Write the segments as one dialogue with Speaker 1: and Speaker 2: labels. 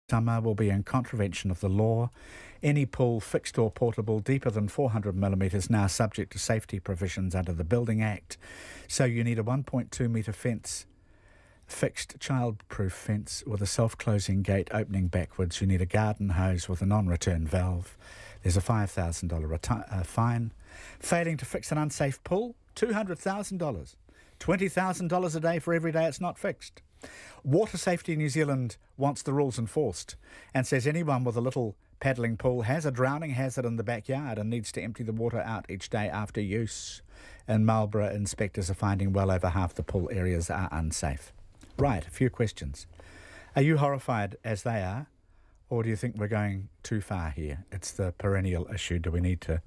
Speaker 1: summer will be in contravention of the law. Any pool, fixed or portable, deeper than 400 millimetres now subject to safety provisions under the Building Act. So you need a 1.2 metre fence, fixed child-proof fence with a self-closing gate opening backwards. You need a garden hose with a non-return valve. There's a $5,000 fine. Failing to fix an unsafe pool, $200,000. $20,000 a day for every day it's not fixed. Water Safety New Zealand wants the rules enforced and says anyone with a little paddling pool has a drowning hazard in the backyard and needs to empty the water out each day after use. In Marlborough, inspectors are finding well over half the pool areas are unsafe. Right, a few questions. Are you horrified as they are, or do you think we're going too far here? It's the perennial issue. Do we need to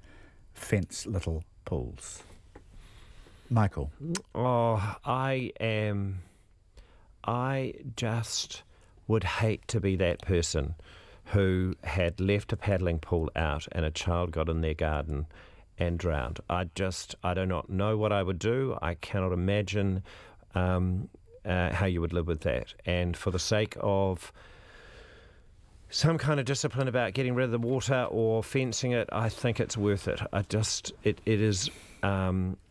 Speaker 1: fence little pools? Michael?
Speaker 2: Oh, I just would hate to be that person who had left a paddling pool out and a child got in their garden and drowned. I do not know what I would do. I cannot imagine how you would live with that. And for the sake of some kind of discipline about getting rid of the water or fencing it, I think it's worth it.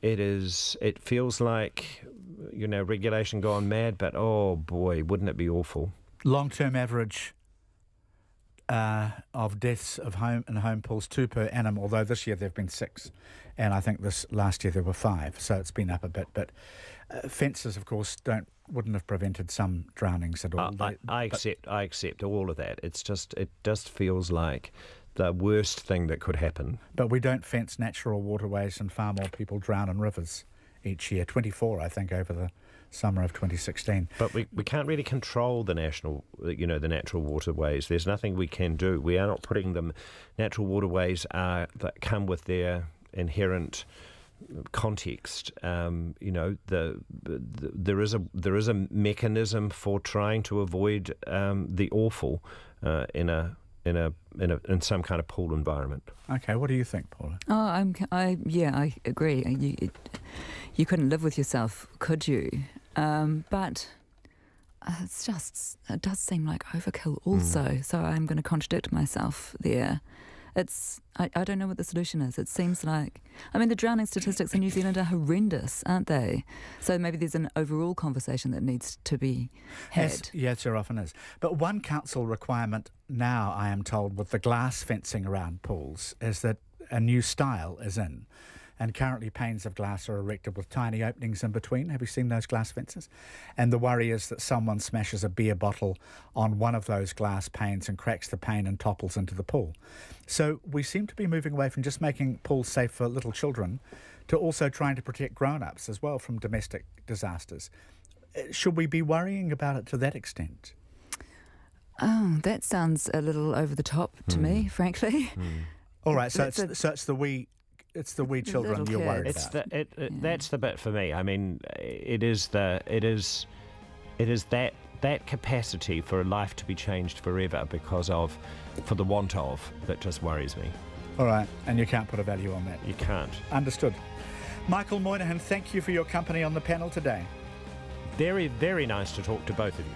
Speaker 2: It feels like, regulation gone mad, but oh boy, wouldn't it be awful?
Speaker 1: Long-term average of deaths of home pools, 2 per annum, although this year there have been 6, and I think this last year there were 5, so it's been up a bit. But fences, of course, wouldn't have prevented some drownings at all.
Speaker 2: I accept all of that. It just feels like the worst thing that could happen.
Speaker 1: But we don't fence natural waterways, and far more people drown in rivers each year. 24, I think, over the summer of 2016.
Speaker 2: But we can't really control the natural waterways. There's nothing we can do. We are not putting them. Natural waterways that come with their inherent context. There is a mechanism for trying to avoid the awful in some kind of pool environment.
Speaker 1: Okay, what do you think, Paula?
Speaker 3: I agree. You couldn't live with yourself, could you? But it does seem like overkill also. So I'm going to contradict myself there. I don't know what the solution is. It seems like, the drowning statistics in New Zealand are horrendous, aren't they? So maybe there's an overall conversation that needs to be had.
Speaker 1: Yes, there often is. But one council requirement now, I am told, with the glass fencing around pools is that a new style is in. And currently panes of glass are erected with tiny openings in between. Have you seen those glass fences? And the worry is that someone smashes a beer bottle on one of those glass panes and cracks the pane and topples into the pool. So we seem to be moving away from just making pools safe for little children to also trying to protect grown-ups as well from domestic disasters. Should we be worrying about it to that extent?
Speaker 3: Oh, that sounds a little over the top to me, frankly.
Speaker 1: All right, so it's the wee children you're worried about.
Speaker 2: That's the bit for me. It is that capacity for a life to be changed forever for the want of, that just worries me.
Speaker 1: All right, and you can't put a value on that.
Speaker 2: You can't.
Speaker 1: Understood. Michael Moynihan, thank you for your company on the panel today.
Speaker 2: Very, very nice to talk to both of you.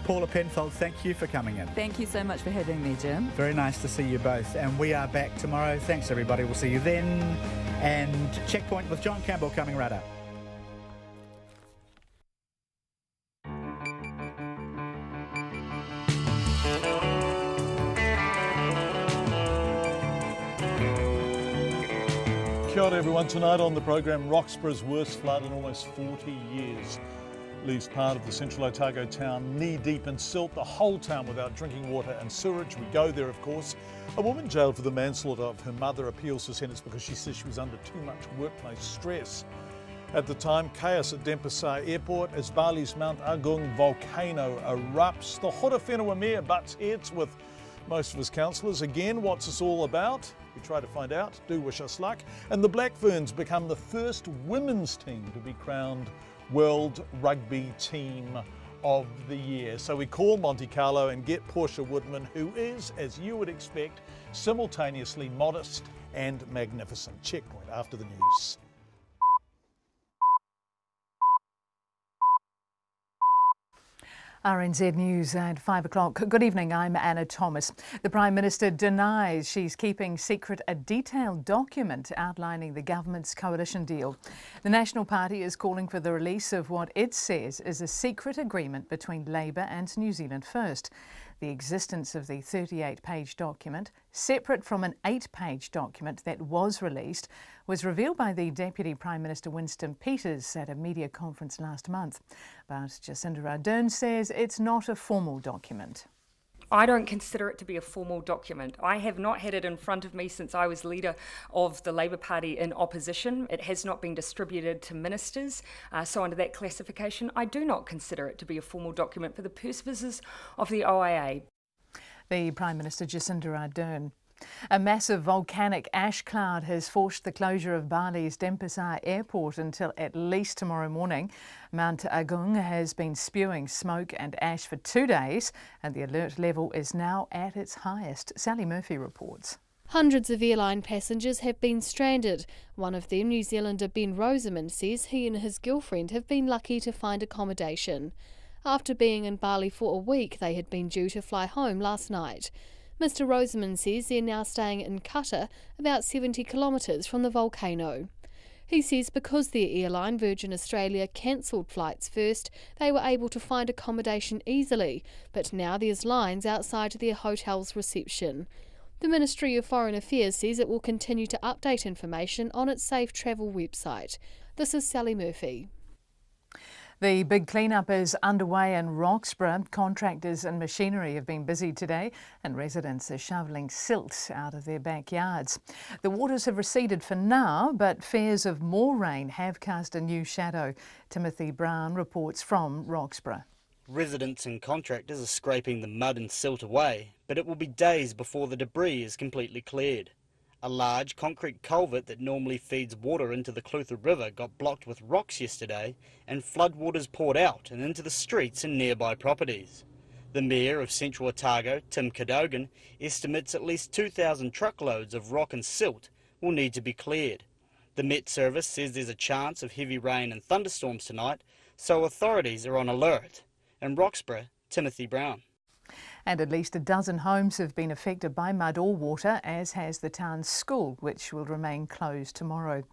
Speaker 1: Paula Penfold, thank you for coming in.
Speaker 3: Thank you so much for having me, Jim.
Speaker 1: Very nice to see you both. And we are back tomorrow. Thanks, everybody. We'll see you then. And Checkpoint with John Campbell coming right up.
Speaker 4: Kia ora everyone. Tonight on the program, Roxburgh's worst flood in almost 40 years. Leaves part of the central Otago town knee-deep in silt, the whole town without drinking water and sewerage. We go there, of course. A woman jailed for the manslaughter of her mother appeals her sentence because she says she was under too much workplace stress. At the time, chaos at Denpasar Airport as Bali's Mount Agung volcano erupts. The Horowhenua mayor butts heads with most of his councillors. Again, what's this all about? We try to find out. Do wish us luck. And the Black Ferns become the first women's team to be crowned World Rugby Team of the Year. So we call Monte Carlo and get Portia Woodman, who is, as you would expect, simultaneously modest and magnificent. Checkpoint after the news.
Speaker 5: RNZ News at 5 o'clock. Good evening, I'm Anna Thomas. The Prime Minister denies she's keeping secret a detailed document outlining the government's coalition deal. The National Party is calling for the release of what it says is a secret agreement between Labour and New Zealand First. The existence of the 38-page document, separate from an 8-page document that was released, was revealed by the Deputy Prime Minister Winston Peters at a media conference last month. But Jacinda Ardern says it's not a formal document.
Speaker 6: I don't consider it to be a formal document. I have not had it in front of me since I was leader of the Labour Party in opposition. It has not been distributed to ministers. So under that classification, I do not consider it to be a formal document for the purposes of the OIA. The Prime Minister Jacinda Ardern. A massive volcanic ash cloud has forced the closure of Bali's Denpasar airport until at least tomorrow morning. Mount Agung has been spewing smoke and ash for 2 days, and the alert level is now at its highest. Sally Murphy reports.
Speaker 7: Hundreds of airline passengers have been stranded. One of them, New Zealander Ben Rosamond, says he and his girlfriend have been lucky to find accommodation. After being in Bali for a week, they had been due to fly home last night. Mr Rosamond says they're now staying in Qatar, about 70 kilometres from the volcano. He says because their airline, Virgin Australia, cancelled flights first, they were able to find accommodation easily, but now there's lines outside their hotel's reception. The Ministry of Foreign Affairs says it will continue to update information on its Safe Travel website. This is Sally Murphy.
Speaker 5: The big clean-up is underway in Roxburgh. Contractors and machinery have been busy today, and residents are shovelling silt out of their backyards. The waters have receded for now, but fears of more rain have cast a new shadow. Timothy Brown reports from Roxburgh.
Speaker 8: Residents and contractors are scraping the mud and silt away, but it will be days before the debris is completely cleared. A large concrete culvert that normally feeds water into the Clutha River got blocked with rocks yesterday, and floodwaters poured out and into the streets and nearby properties. The Mayor of Central Otago, Tim Cadogan, estimates at least 2,000 truckloads of rock and silt will need to be cleared. The Met Service says there's a chance of heavy rain and thunderstorms tonight, so authorities are on alert. In Roxburgh, Timothy Brown.
Speaker 5: And at least a dozen homes have been affected by mud or water, as has the town's school, which will remain closed tomorrow.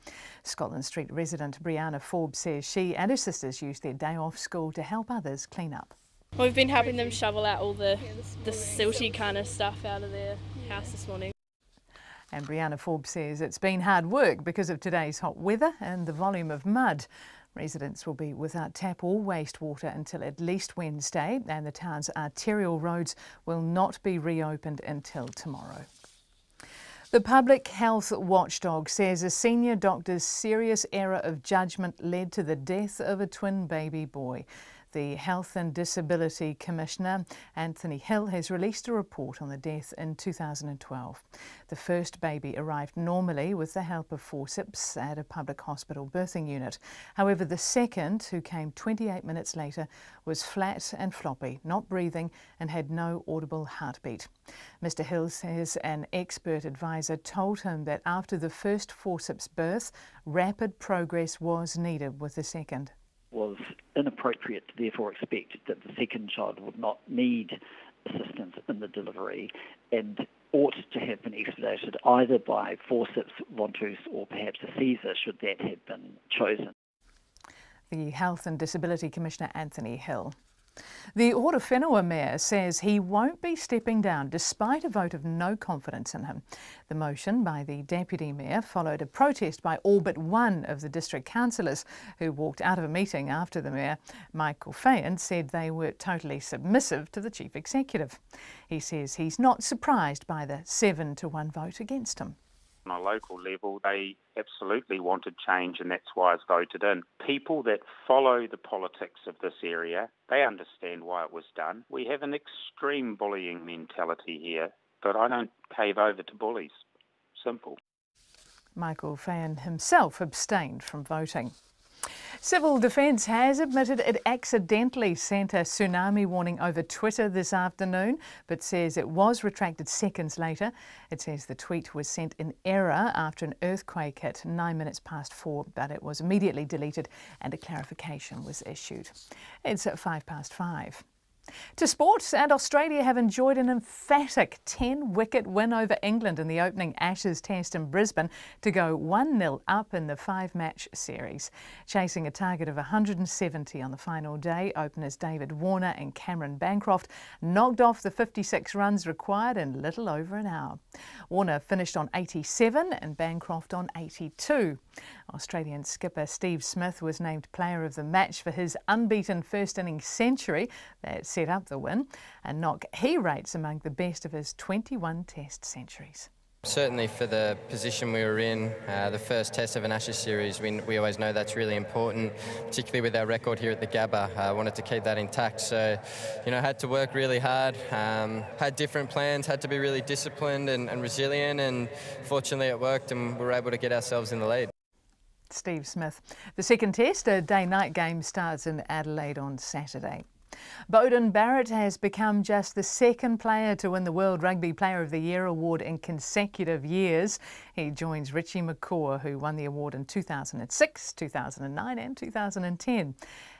Speaker 5: Scotland Street resident Brianna Forbes says she and her sisters used their day off school to help others clean up.
Speaker 9: We've been helping them shovel out all the silty kind of stuff out of their house this morning.
Speaker 5: And Brianna Forbes says it's been hard work because of today's hot weather and the volume of mud. Residents will be without tap or wastewater until at least Wednesday, and the town's arterial roads will not be reopened until tomorrow. The public health watchdog says a senior doctor's serious error of judgment led to the death of a twin baby boy. The Health and Disability Commissioner, Anthony Hill, has released a report on the death in 2012. The first baby arrived normally with the help of forceps at a public hospital birthing unit. However, the second, who came 28 minutes later, was flat and floppy, not breathing, and had no audible heartbeat. Mr Hill says an expert advisor told him that after the first forceps birth, rapid progress was needed with the second.
Speaker 10: Was inappropriate to therefore expect that the second child would not need assistance in the delivery and ought to have been expedited either by forceps, ventouse or perhaps a Caesar should that have been chosen.
Speaker 5: The Health and Disability Commissioner Anthony Hill. The Horowhenua Mayor says he won't be stepping down despite a vote of no confidence in him. The motion by the Deputy Mayor followed a protest by all but one of the district councillors who walked out of a meeting after the Mayor, Michael Fayan, said they were totally submissive to the Chief Executive. He says he's not surprised by the 7-1 vote against him.
Speaker 11: On a local level, they absolutely wanted change, and that's why it's voted in. People that follow the politics of this area, they understand why it was done. We have an extreme bullying mentality here, but I don't cave over to bullies. Simple.
Speaker 5: Michael Fayan himself abstained from voting. Civil Defence has admitted it accidentally sent a tsunami warning over Twitter this afternoon, but says it was retracted seconds later. It says the tweet was sent in error after an earthquake hit 9 minutes past 4, but it was immediately deleted and a clarification was issued. It's at 5 past 5. To sports, and Australia have enjoyed an emphatic 10-wicket win over England in the opening Ashes Test in Brisbane to go 1-0 up in the 5-match series. Chasing a target of 170 on the final day, openers David Warner and Cameron Bancroft knocked off the 56 runs required in little over an hour. Warner finished on 87 and Bancroft on 82. Australian skipper Steve Smith was named player of the match for his unbeaten first innings century that set up the win, a knock he rates among the best of his 21 Test centuries.
Speaker 12: Certainly for the position we were in, the first test of an Ashes series, we always know that's really important, particularly with our record here at the Gabba. I wanted to keep that intact, so had to work really hard, had different plans, had to be really disciplined and resilient, and fortunately it worked and we were able to get ourselves in the lead.
Speaker 5: Steve Smith. The second test, a day-night game, starts in Adelaide on Saturday. Beauden Barrett has become just the second player to win the World Rugby Player of the Year award in consecutive years. He joins Richie McCaw, who won the award in 2006, 2009 and 2010.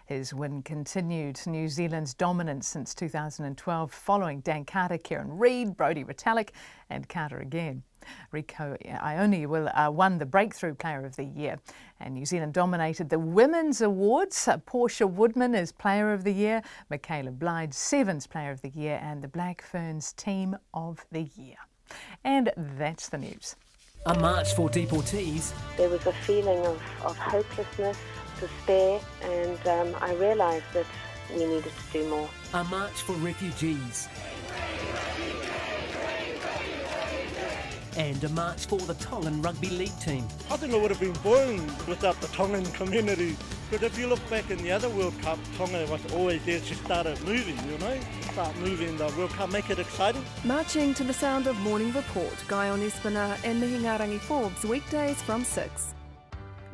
Speaker 5: His win continued New Zealand's dominance since 2012, following Dan Carter, Kieran Reid, Brodie Retallick and Carter again. Rico Ione won the Breakthrough Player of the Year, and New Zealand dominated the Women's Awards. Portia Woodman is Player of the Year, Michaela Blyde Sevens Player of the Year, and the Black Ferns Team of the Year. And that's the news.
Speaker 13: A march for deportees.
Speaker 14: There was a feeling of hopelessness, despair, and I realised that we needed to do more.
Speaker 13: A march for refugees. And a march for the Tongan Rugby League team.
Speaker 15: I think it would have been boring without the Tongan community. But if you look back in the other World Cup, Tonga was always there. She started moving, start moving the World Cup, make it exciting.
Speaker 16: Marching to the sound of Morning Report, Guy on Espina and Mihingarangi Forbes, weekdays from 6.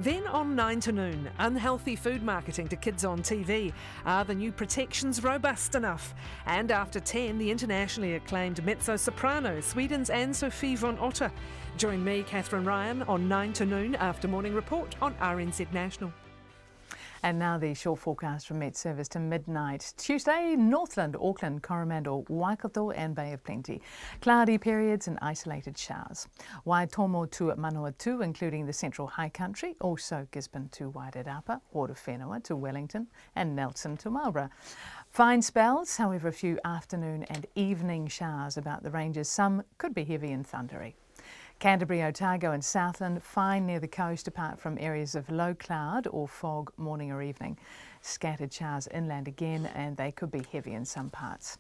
Speaker 17: Then on 9 to noon, unhealthy food marketing to kids on TV. Are the new protections robust enough? And after 10, the internationally acclaimed mezzo-soprano, Sweden's Ann-Sophie von Otter. Join me, Catherine Ryan, on 9 to noon after Morning Report on RNZ National.
Speaker 5: And now the short forecast from Met Service to midnight. Tuesday, Northland, Auckland, Coromandel, Waikato and Bay of Plenty. Cloudy periods and isolated showers. Waitomo to Manawatu, including the Central High Country. Also Gisborne to Wairarapa, Horowhenua to Wellington and Nelson to Marlborough. Fine spells, however a few afternoon and evening showers about the ranges. Some could be heavy and thundery. Canterbury, Otago and Southland, fine near the coast apart from areas of low cloud or fog morning or evening. Scattered showers inland again and they could be heavy in some parts.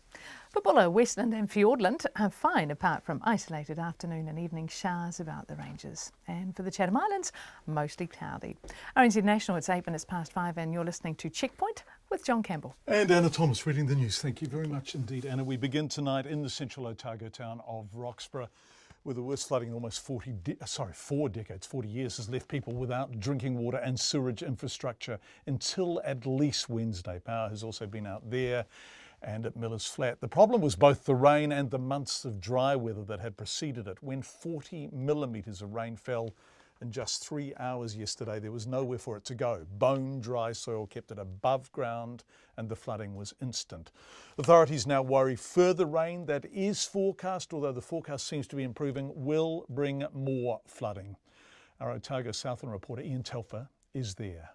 Speaker 5: Papulo, Westland and Fiordland are fine apart from isolated afternoon and evening showers about the ranges. And for the Chatham Islands, mostly cloudy. RNZ National, it's 5:08 and you're listening to Checkpoint with John Campbell.
Speaker 4: And Anna Thomas reading the news. Thank you very much indeed, Anna. We begin tonight in the central Otago town of Roxburgh, where the worst flooding in almost 4 decades, 40 years, has left people without drinking water and sewerage infrastructure until at least Wednesday. Power has also been out there and at Miller's Flat. The problem was both the rain and the months of dry weather that had preceded it. When 40 millimetres of rain fell in just 3 hours yesterday, there was nowhere for it to go. Bone dry soil kept it above ground and the flooding was instant. Authorities now worry further rain that is forecast, although the forecast seems to be improving, will bring more flooding. Our Otago Southland reporter Ian Telfer is there.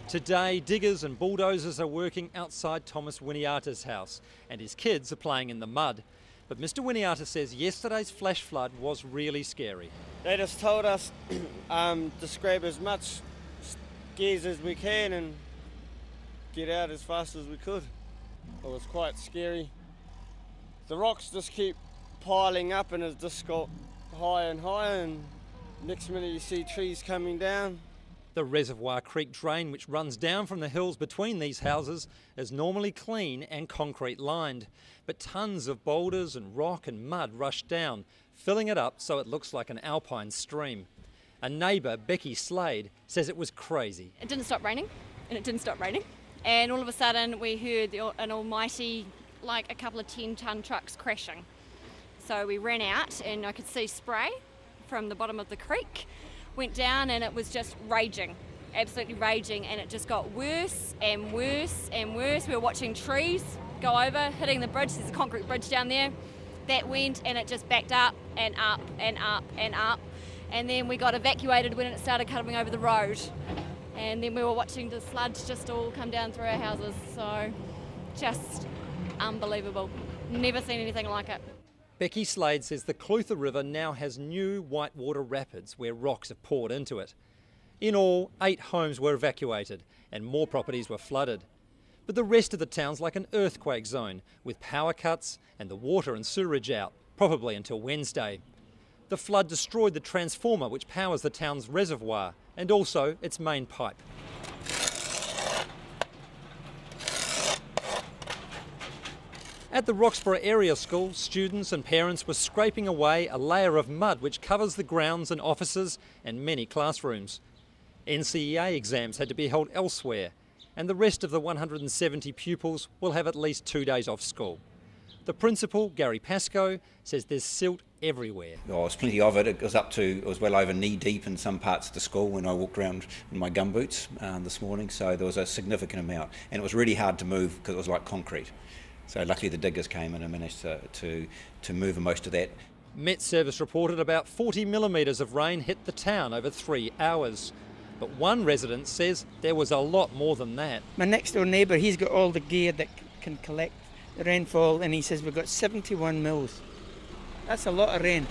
Speaker 18: Today, diggers and bulldozers are working outside Thomas Winiata's house and his kids are playing in the mud. But Mr. Winiata says yesterday's flash flood was really scary.
Speaker 19: They just told us to scrape as much gears as we can and get out as fast as we could. It was quite scary. The rocks just keep piling up and it just got higher and higher, and next minute you see trees coming down.
Speaker 18: The Reservoir Creek drain, which runs down from the hills between these houses, is normally clean and concrete lined. But tons of boulders and rock and mud rushed down, filling it up so it looks like an alpine stream. A neighbour, Becky Slade, says it was crazy.
Speaker 20: It didn't stop raining, and it didn't stop raining. And all of a sudden we heard an almighty, like a couple of 10-tonne trucks crashing. So we ran out and I could see spray from the bottom of the creek. Went down and it was just raging. absolutely raging, and it just got worse and worse and worse. We were watching trees go over, hitting the bridge. There's a concrete bridge down there. That went, and it just backed up and up and up and up. And then we got evacuated when it started coming over the road. And then we were watching the sludge just all come down through our houses. So just unbelievable. Never seen anything like it.
Speaker 18: Becky Slade says the Clutha River now has new whitewater rapids where rocks have poured into it. In all, 8 homes were evacuated and more properties were flooded. But the rest of the town's like an earthquake zone, with power cuts and the water and sewerage out, probably until Wednesday. The flood destroyed the transformer which powers the town's reservoir and also its main pipe. At the Roxburgh area school, students and parents were scraping away a layer of mud which covers the grounds and offices and many classrooms. NCEA exams had to be held elsewhere, and the rest of the 170 pupils will have at least 2 days off school. The principal, Gary Pascoe, says there's silt everywhere.
Speaker 21: Oh, there's plenty of it. It was well over knee deep in some parts of the school when I walked around in my gumboots this morning, so there was a significant amount. And it was really hard to move because it was like concrete. So luckily the diggers came in and managed to move most of that.
Speaker 18: Met Service reported about 40 millimetres of rain hit the town over 3 hours. But one resident says there was a lot more than that.
Speaker 22: My next door neighbour, he's got all the gear that can collect the rainfall, and he says we've got 71 mils. That's a lot of rain.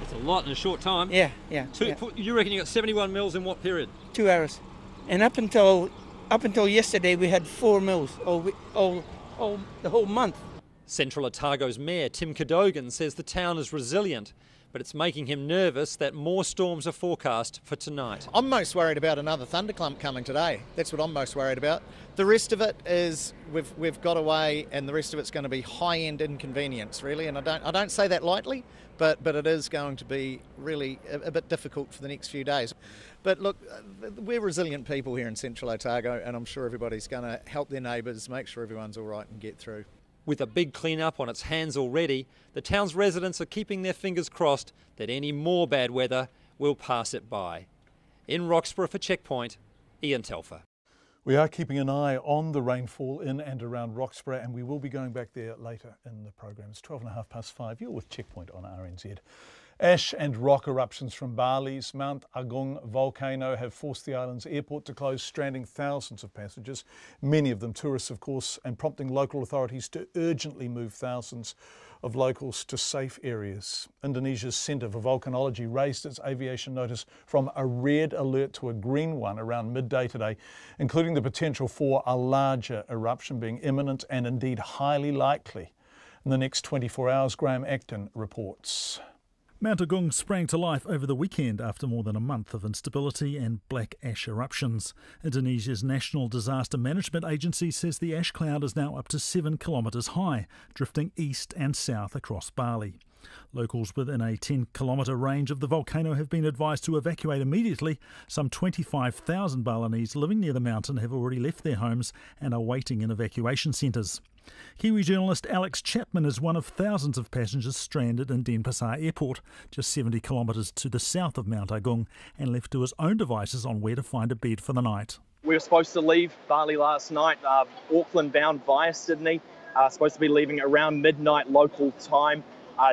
Speaker 18: It's a lot in a short time.
Speaker 22: Yeah.
Speaker 18: You reckon you got 71 mils in what period?
Speaker 22: 2 hours. And up until yesterday we had 4 mils all the whole month.
Speaker 18: Central Otago's Mayor Tim Cadogan says the town is resilient, but it's making him nervous that more storms are forecast for tonight.
Speaker 23: I'm most worried about another thunderclump coming today. That's what I'm most worried about. The rest of it is we've got away, and the rest of it's going to be high-end inconvenience, really. And I don't say that lightly, but it is going to be really a bit difficult for the next few days. But look, we're resilient people here in Central Otago, and I'm sure everybody's going to help their neighbours, make sure everyone's all right and get through.
Speaker 18: With a big clean-up on its hands already, the town's residents are keeping their fingers crossed that any more bad weather will pass it by. In Roxburgh for Checkpoint, Ian Telfer.
Speaker 4: We are keeping an eye on the rainfall in and around Roxburgh, and we will be going back there later in the programme. It's 5:12. You're with Checkpoint on RNZ. Ash and rock eruptions from Bali's Mount Agung volcano have forced the island's airport to close, stranding thousands of passengers, many of them tourists, of course, and prompting local authorities to urgently move thousands of locals to safe areas. Indonesia's Centre for Volcanology raised its aviation notice from a red alert to a green one around midday today, including the potential for a larger eruption being imminent and indeed highly likely in the next 24 hours. Graham Acton reports.
Speaker 24: Mount Agung sprang to life over the weekend after more than a month of instability and black ash eruptions. Indonesia's National Disaster Management Agency says the ash cloud is now up to 7 kilometres high, drifting east and south across Bali. Locals within a 10-kilometre range of the volcano have been advised to evacuate immediately. Some 25,000 Balinese living near the mountain have already left their homes and are waiting in evacuation centres. Kiwi journalist Alex Chapman is one of thousands of passengers stranded in Denpasar Airport, just 70 kilometres to the south of Mount Agung, and left to his own devices on where to find a bed for the night.
Speaker 25: We were supposed to leave Bali last night, Auckland bound via Sydney, supposed to be leaving around midnight local time.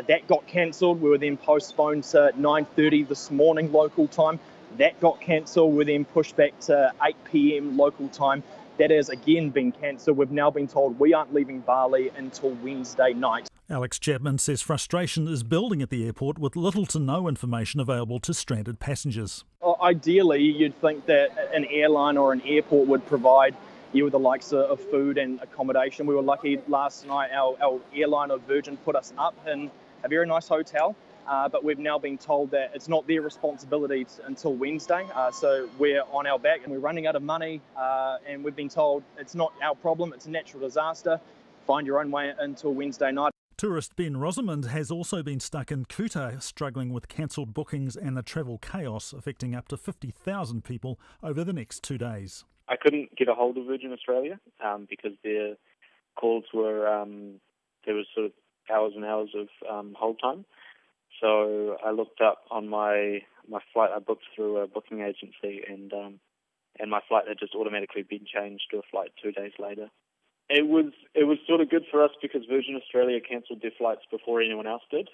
Speaker 25: That got cancelled. We were then postponed to 9:30 this morning local time. That got cancelled. We were then pushed back to 8 p.m. local time. That has again been cancelled. We've now been told we aren't leaving Bali until Wednesday night.
Speaker 24: Alex Chapman says frustration is building at the airport with little to no information available to stranded passengers.
Speaker 25: Ideally, you'd think that an airline or an airport would provide you with the likes of food and accommodation. We were lucky last night, our airline of Virgin put us up in a very nice hotel. But we've now been told that it's not their responsibility until Wednesday. So we're on our back and we're running out of money. And we've been told it's not our problem, it's a natural disaster. Find your own way until Wednesday night.
Speaker 24: Tourist Ben Rosamond has also been stuck in Kuta, struggling with cancelled bookings and the travel chaos affecting up to 50,000 people over the next 2 days.
Speaker 26: I couldn't get a hold of Virgin Australia because their calls were, there was sort of hours and hours of hold time. So I looked up on my flight I booked through a booking agency, and and my flight had just automatically been changed to a flight 2 days later. It was sort of good for us because Virgin Australia cancelled their flights before anyone else did.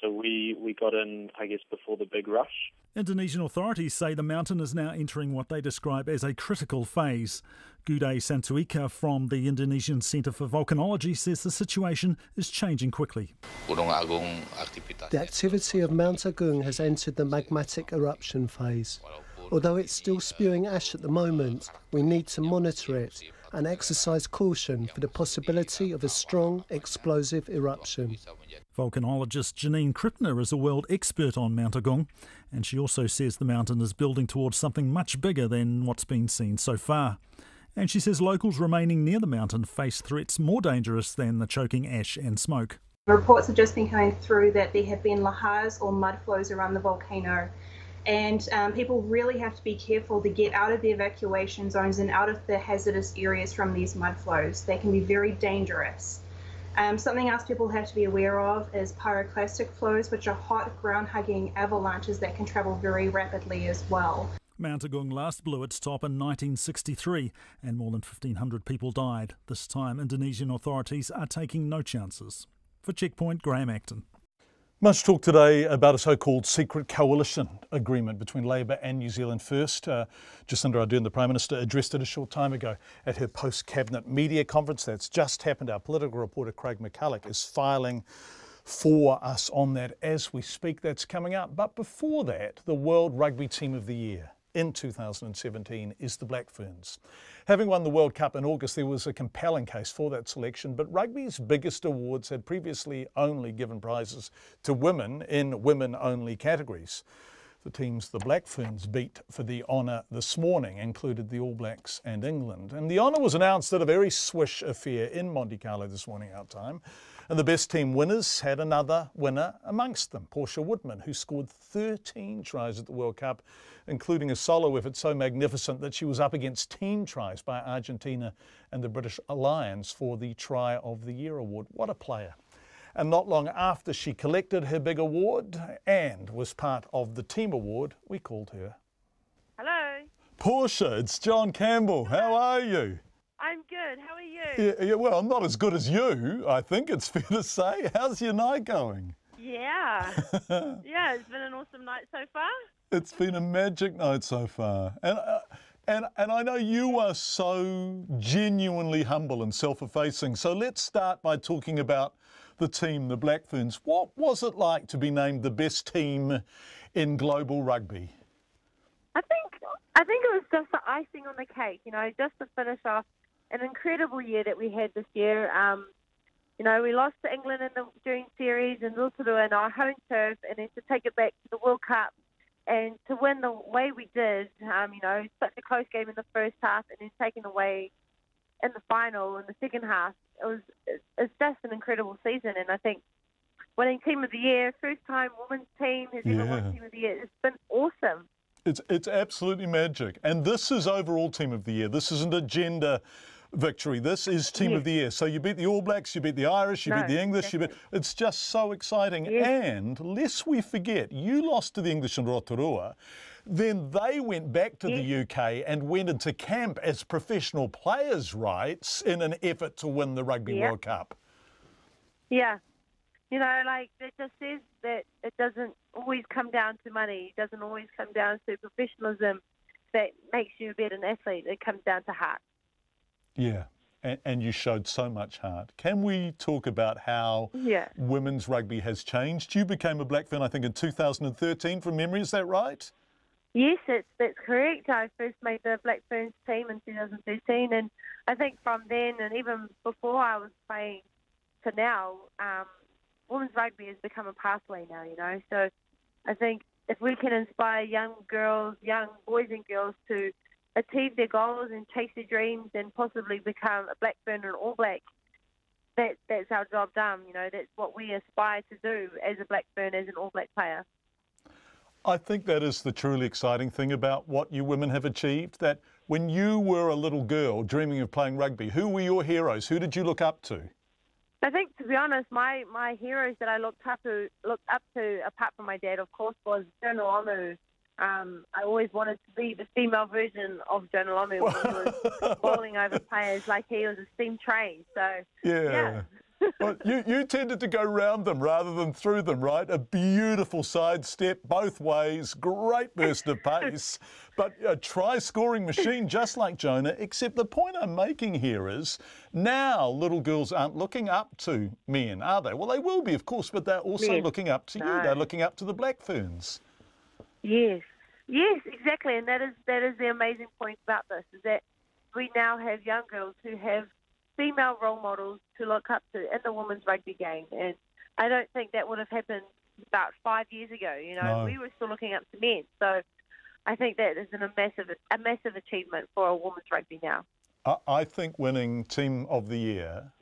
Speaker 26: So we got in, I guess, before the big rush.
Speaker 24: Indonesian authorities say the mountain is now entering what they describe as a critical phase. Gude Santuika from the Indonesian Centre for Volcanology says the situation is changing quickly.
Speaker 1: The activity of Mount Agung has entered the magmatic eruption phase. Although it's still spewing ash at the moment, we need to monitor it and exercise caution for the possibility of a strong explosive eruption.
Speaker 24: Volcanologist Janine Krippner is a world expert on Mount Agung, and she also says the mountain is building towards something much bigger than what's been seen so far. And she says locals remaining near the mountain face threats more dangerous than the choking ash and smoke.
Speaker 2: Reports have just been coming through that there have been lahars or mud flows around the volcano, and people really have to be careful to get out of the evacuation zones and out of the hazardous areas from these mud flows. They can be very dangerous. Something else people have to be aware of is pyroclastic flows, which are hot ground-hugging avalanches that can travel very rapidly as well.
Speaker 24: Mount Agung last blew its top in 1963 and more than 1,500 people died. This time Indonesian authorities are taking no chances. For Checkpoint, Graham Acton.
Speaker 4: Much talk today about a so-called secret coalition agreement between Labour and New Zealand First. Jacinda Ardern, the Prime Minister, addressed it a short time ago at her post-cabinet media conference. That's just happened. Our political reporter Craig McCulloch is filing for us on that as we speak. That's coming up. But before that, the World Rugby Team of the Year in 2017 is the Black Ferns. Having won the World Cup in August, there was a compelling case for that selection, but rugby's biggest awards had previously only given prizes to women in women-only categories. The teams the Black Ferns beat for the honour this morning included the All Blacks and England. And the honour was announced at a very swish affair in Monte Carlo this morning our time. And the best team winners had another winner amongst them, Portia Woodman, who scored 13 tries at the World Cup, including a solo effort so magnificent that she was up against team tries by Argentina and the British Lions for the Try of the Year award. What a player. And not long after she collected her big award and was part of the team award, we called her.
Speaker 3: Hello.
Speaker 4: Portia, it's John Campbell. How are you?
Speaker 3: I'm good. How are you?
Speaker 4: Yeah, well, not as good as you, I think it's fair to say. How's your night going?
Speaker 3: Yeah. Yeah, it's been an awesome night so far.
Speaker 4: It's been a magic night so far. And I know you are so genuinely humble and self-effacing. So let's start by talking about the team, the Black Ferns. What was it like to be named the best team in global rugby?
Speaker 3: I think it was just the icing on the cake, you know, just to finish off an incredible year that we had this year. You know, we lost to England in the during series and Rotorua in our home turf, and then to take it back to the World Cup and to win the way we did, you know, such a close game in the first half and then taken away in the final in the second half. It's just an incredible season, and I think winning Team of the Year, first time women's team has ever won Team of the Year. It's been awesome.
Speaker 4: It's absolutely magic. And this is overall Team of the Year. This isn't a gender victory. This is Team of the Year. So you beat the All Blacks, you beat the Irish, you beat the English. It's just so exciting. And lest we forget, you lost to the English in Rotorua. Then they went back to the UK and went into camp as professional players' rights in an effort to win the Rugby World Cup.
Speaker 3: Yeah. You know, like, it just says that it doesn't always come down to money. It doesn't always come down to professionalism that makes you a better athlete. It comes down to heart.
Speaker 4: Yeah, and you showed so much heart. Can we talk about how women's rugby has changed? You became a Black Fern, I think, in 2013 from memory. Is that right?
Speaker 3: Yes, that's correct. I first made the Black Ferns team in 2013, and I think from then and even before I was playing to now, women's rugby has become a pathway now, you know. So I think if we can inspire young girls, young boys and girls to achieve their goals and chase their dreams and possibly become a Black Fern or an All Black, that's our job done, you know. That's what we aspire to do as a Black Fern, as an All Black player.
Speaker 4: I think that is the truly exciting thing about what you women have achieved, that when you were a little girl dreaming of playing rugby, who were your heroes? Who did you look up to?
Speaker 3: I think, to be honest, my heroes that I looked up to, apart from my dad, of course, was Horowhenua, I always wanted to be the female version of Tsunami when he was bowling over players like he was a steam train. So, yeah.
Speaker 4: Well, you tended to go round them rather than through them, right? A beautiful sidestep both ways, great burst of pace, but a try-scoring machine just like Jonah, except the point I'm making here is now little girls aren't looking up to men, are they? Well, they will be, of course, but they're also looking up to you. They're looking up to the Black Ferns.
Speaker 3: Yes, exactly, and that is the amazing point about this, is that we now have young girls who have female role models to look up to in the women's rugby game, and I don't think that would have happened about 5 years ago.
Speaker 4: No.
Speaker 3: We were still looking up to men, so I think that is a massive achievement for a women's rugby now.
Speaker 4: I think winning Team of the Year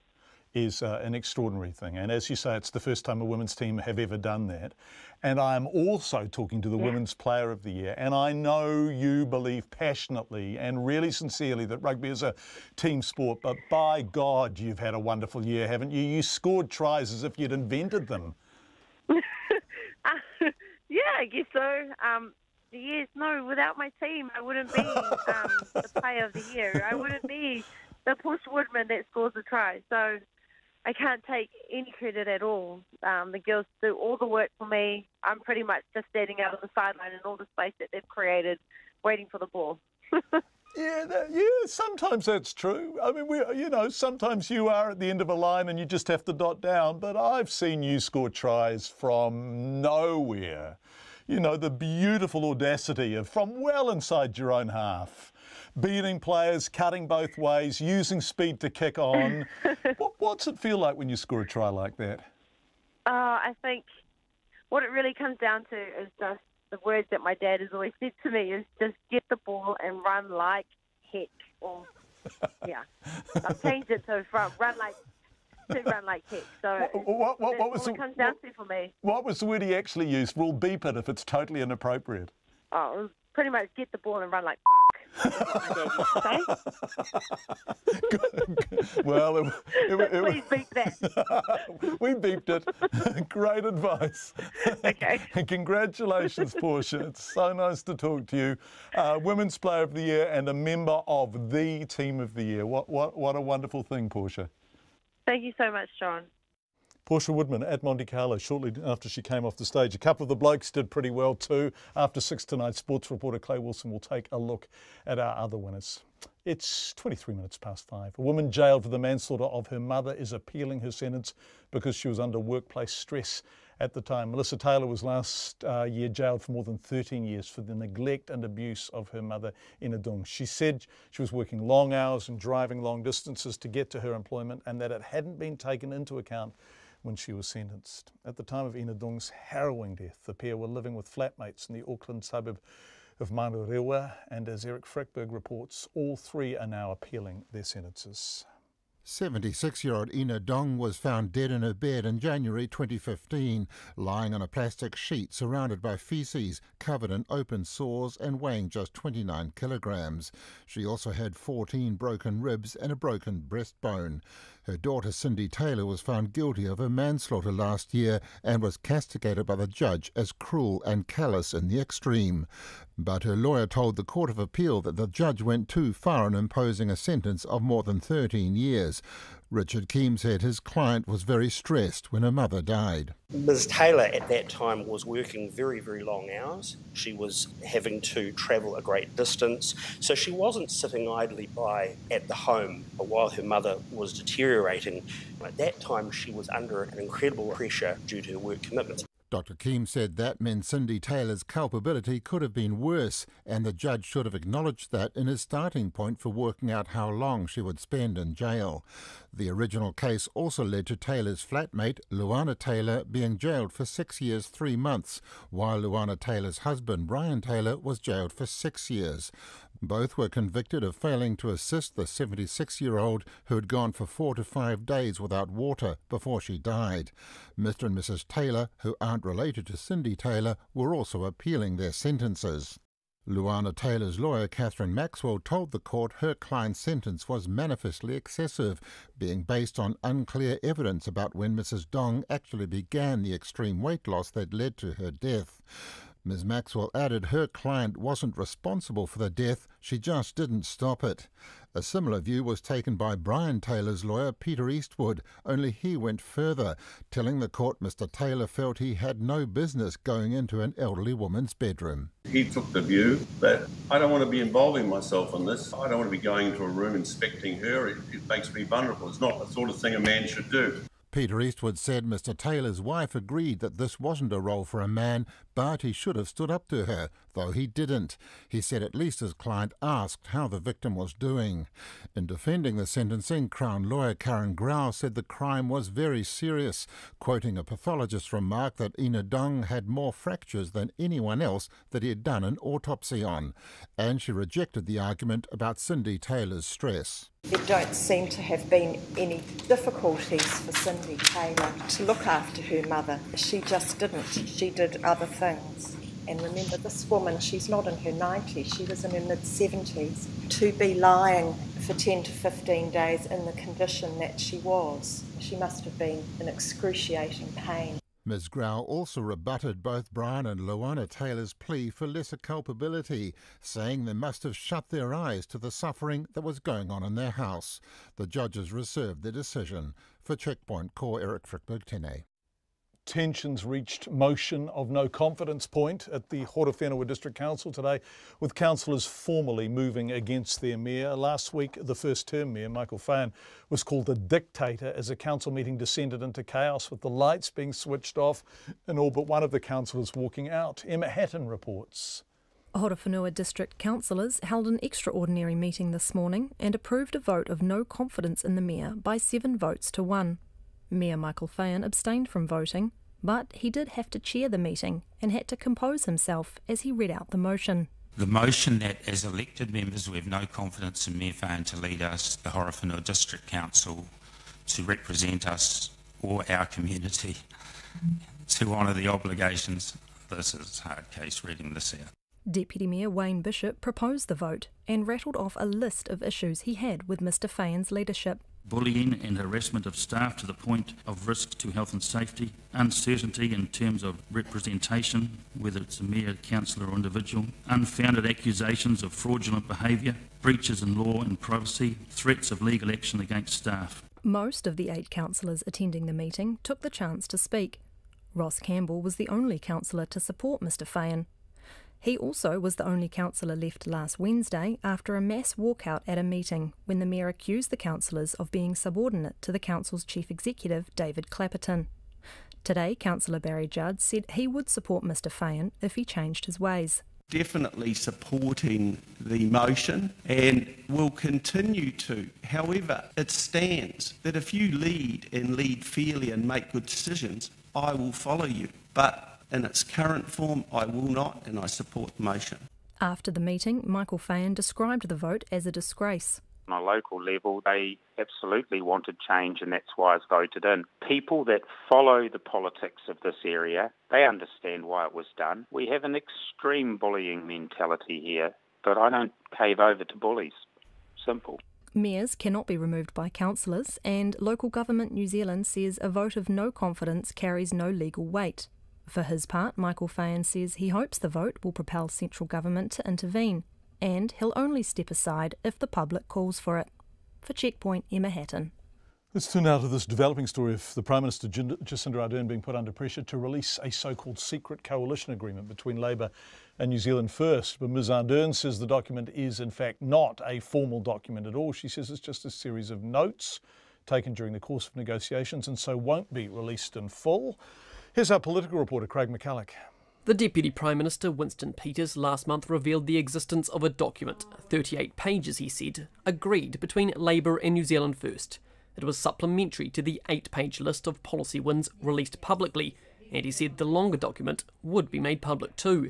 Speaker 4: is an extraordinary thing, and as you say, it's the first time a women's team have ever done that. And I'm also talking to the Women's Player of the Year, and I know you believe passionately and really sincerely that rugby is a team sport, but by God, you've had a wonderful year, haven't you? You scored tries as if you'd invented them.
Speaker 3: Yeah, I guess so. Yes, no, without my team, I wouldn't be the Player of the Year. I wouldn't be the push woodman that scores the try. So I can't take any credit at all. The girls do all the work for me. I'm pretty much just standing out on the sideline in all the space that they've created, waiting for the ball.
Speaker 4: Yeah, sometimes that's true. I mean, sometimes you are at the end of a line and you just have to dot down, but I've seen you score tries from nowhere. The beautiful audacity of from well inside your own half. Beating players, cutting both ways, using speed to kick on. What's it feel like when you score a try like that?
Speaker 3: I think what it really comes down to is just the words that my dad has always said to me is just get the ball and run like heck. Or, yeah, I've changed it to run like heck. So what was it comes down to for me.
Speaker 4: What was the word he actually used? We'll beep it if it's totally inappropriate.
Speaker 3: Oh, it was pretty much get the ball and run like
Speaker 4: Well,
Speaker 3: please beep that.
Speaker 4: We beeped it. Great advice.
Speaker 3: Okay.
Speaker 4: Congratulations, Portia. It's so nice to talk to you. Women's Player of the Year and a member of the Team of the Year. What a wonderful thing, Portia.
Speaker 3: Thank you so much, John.
Speaker 4: Portia Woodman at Monte Carlo shortly after she came off the stage. A couple of the blokes did pretty well too. After 6 tonight, sports reporter Clay Wilson will take a look at our other winners. It's 23 minutes past 5. A woman jailed for the manslaughter of her mother is appealing her sentence because she was under workplace stress at the time. Melissa Taylor was last year jailed for more than 13 years for the neglect and abuse of her mother in Inadong. She said she was working long hours and driving long distances to get to her employment and that it hadn't been taken into account when she was sentenced. At the time of Inadong's harrowing death, the pair were living with flatmates in the Auckland suburb of Horowhenua, and as Eric Frickberg reports, all three are now appealing their sentences.
Speaker 6: 76-year-old Ina Dong was found dead in her bed in January 2015, lying on a plastic sheet surrounded by faeces, covered in open sores and weighing just 29 kilograms. She also had 14 broken ribs and a broken breastbone. Her daughter Cindy Taylor was found guilty of a manslaughter last year and was castigated by the judge as cruel and callous in the extreme. But her lawyer told the Court of Appeal that the judge went too far in imposing a sentence of more than 13 years. Richard Keem said his client was very stressed when her mother died.
Speaker 7: Ms Taylor at that time was working very, very long hours. She was having to travel a great distance, so she wasn't sitting idly by at the home while her mother was deteriorating. At that time she was under an incredible pressure due to her work commitments.
Speaker 6: Dr. Keem said that meant Cindy Taylor's culpability could have been worse, and the judge should have acknowledged that in his starting point for working out how long she would spend in jail. The original case also led to Taylor's flatmate, Luana Taylor, being jailed for 6 years, 3 months, while Luana Taylor's husband, Brian Taylor, was jailed for 6 years. Both were convicted of failing to assist the 76-year-old who had gone for 4 to 5 days without water before she died. Mr. and Mrs. Taylor, who aren't related to Cindy Taylor, were also appealing their sentences. Luana Taylor's lawyer, Catherine Maxwell, told the court her client's sentence was manifestly excessive, being based on unclear evidence about when Mrs. Dong actually began the extreme weight loss that led to her death. Ms Maxwell added her client wasn't responsible for the death, she just didn't stop it. A similar view was taken by Brian Taylor's lawyer, Peter Eastwood, only he went further, telling the court Mr Taylor felt he had no business going into an elderly woman's bedroom.
Speaker 8: He took the view that I don't want to be involving myself in this. I don't want to be going into a room inspecting her. It makes me vulnerable. It's not the sort of thing a man should do.
Speaker 6: Peter Eastwood said Mr Taylor's wife agreed that this wasn't a role for a man, but he should have stood up to her, though he didn't. He said at least his client asked how the victim was doing. In defending the sentencing, Crown lawyer Karen Grau said the crime was very serious, quoting a pathologist's remark that Ina Dong had more fractures than anyone else that he had done an autopsy on. And she rejected the argument about Cindy Taylor's stress.
Speaker 9: There don't seem to have been any difficulties for Cindy Taylor to look after her mother. She just didn't. She did other things. And remember, this woman, she's not in her 90s, she was in her mid-70s. To be lying for 10 to 15 days in the condition that she was, she must have been in excruciating pain.
Speaker 6: Ms Grau also rebutted both Brian and Luana Taylor's plea for lesser culpability, saying they must have shut their eyes to the suffering that was going on in their house. The judges reserved their decision. For Checkpoint, Core Eric Frickberg, Tene.
Speaker 4: Tensions reached motion of no confidence point at the Horowhenua District Council today, with councillors formally moving against their mayor. Last week, the first-term mayor, Michael Fayan, was called a dictator as a council meeting descended into chaos, with the lights being switched off and all but one of the councillors walking out. Emma Hatton reports.
Speaker 10: Horowhenua District councillors held an extraordinary meeting this morning and approved a vote of no confidence in the mayor by 7 votes to 1. Mayor Michael Fayan abstained from voting, but he did have to chair the meeting and had to compose himself as he read out the motion.
Speaker 11: The motion that as elected members we have no confidence in Mayor Fayan to lead us, the Horowhenua District Council, to represent us or our community, to honour the obligations. This is a hard case reading this out.
Speaker 10: Deputy Mayor Wayne Bishop proposed the vote and rattled off a list of issues he had with Mr Fayan's leadership.
Speaker 12: Bullying and harassment of staff to the point of risk to health and safety, uncertainty in terms of representation, whether it's a mayor, councillor or individual, unfounded accusations of fraudulent behaviour, breaches in law and privacy, threats of legal action against staff.
Speaker 10: Most of the 8 councillors attending the meeting took the chance to speak. Ross Campbell was the only councillor to support Mr Fayan. He also was the only councillor left last Wednesday after a mass walkout at a meeting when the mayor accused the councillors of being subordinate to the council's chief executive, David Clapperton. Today, Councillor Barry Judd said he would support Mr Fayan if he changed his ways.
Speaker 14: Definitely supporting the motion and will continue to. However, it stands that if you lead fairly and make good decisions, I will follow you. But in its current form, I will not, and I support the motion.
Speaker 10: After the meeting, Michael Fayan described the vote as a disgrace.
Speaker 27: On a local level, they absolutely wanted change, and that's why it's voted in. People that follow the politics of this area, they understand why it was done. We have an extreme bullying mentality here, but I don't cave over to bullies. Simple.
Speaker 10: Mayors cannot be removed by councillors, and Local Government New Zealand says a vote of no confidence carries no legal weight. For his part, Michael Fayan says he hopes the vote will propel central government to intervene, and he'll only step aside if the public calls for it. For Checkpoint, Emma Hatton.
Speaker 4: Let's turn now to this developing story of the Prime Minister Jacinda Ardern being put under pressure to release a so-called secret coalition agreement between Labour and New Zealand First. But Ms Ardern says the document is in fact not a formal document at all. She says it's just a series of notes taken during the course of negotiations and so won't be released in full. Here's our political reporter, Craig McCulloch.
Speaker 28: The Deputy Prime Minister, Winston Peters, last month revealed the existence of a document, 38 pages, he said, agreed between Labour and New Zealand First. It was supplementary to the 8-page list of policy wins released publicly, and he said the longer document would be made public too.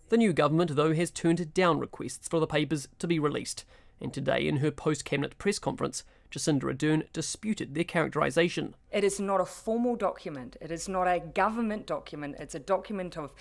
Speaker 28: The new government, though, has turned down requests for the papers to be released, and today in her post-cabinet press conference, Jacinda Ardern disputed their characterisation.
Speaker 29: It is not a formal document, it is not a government document, it's a document of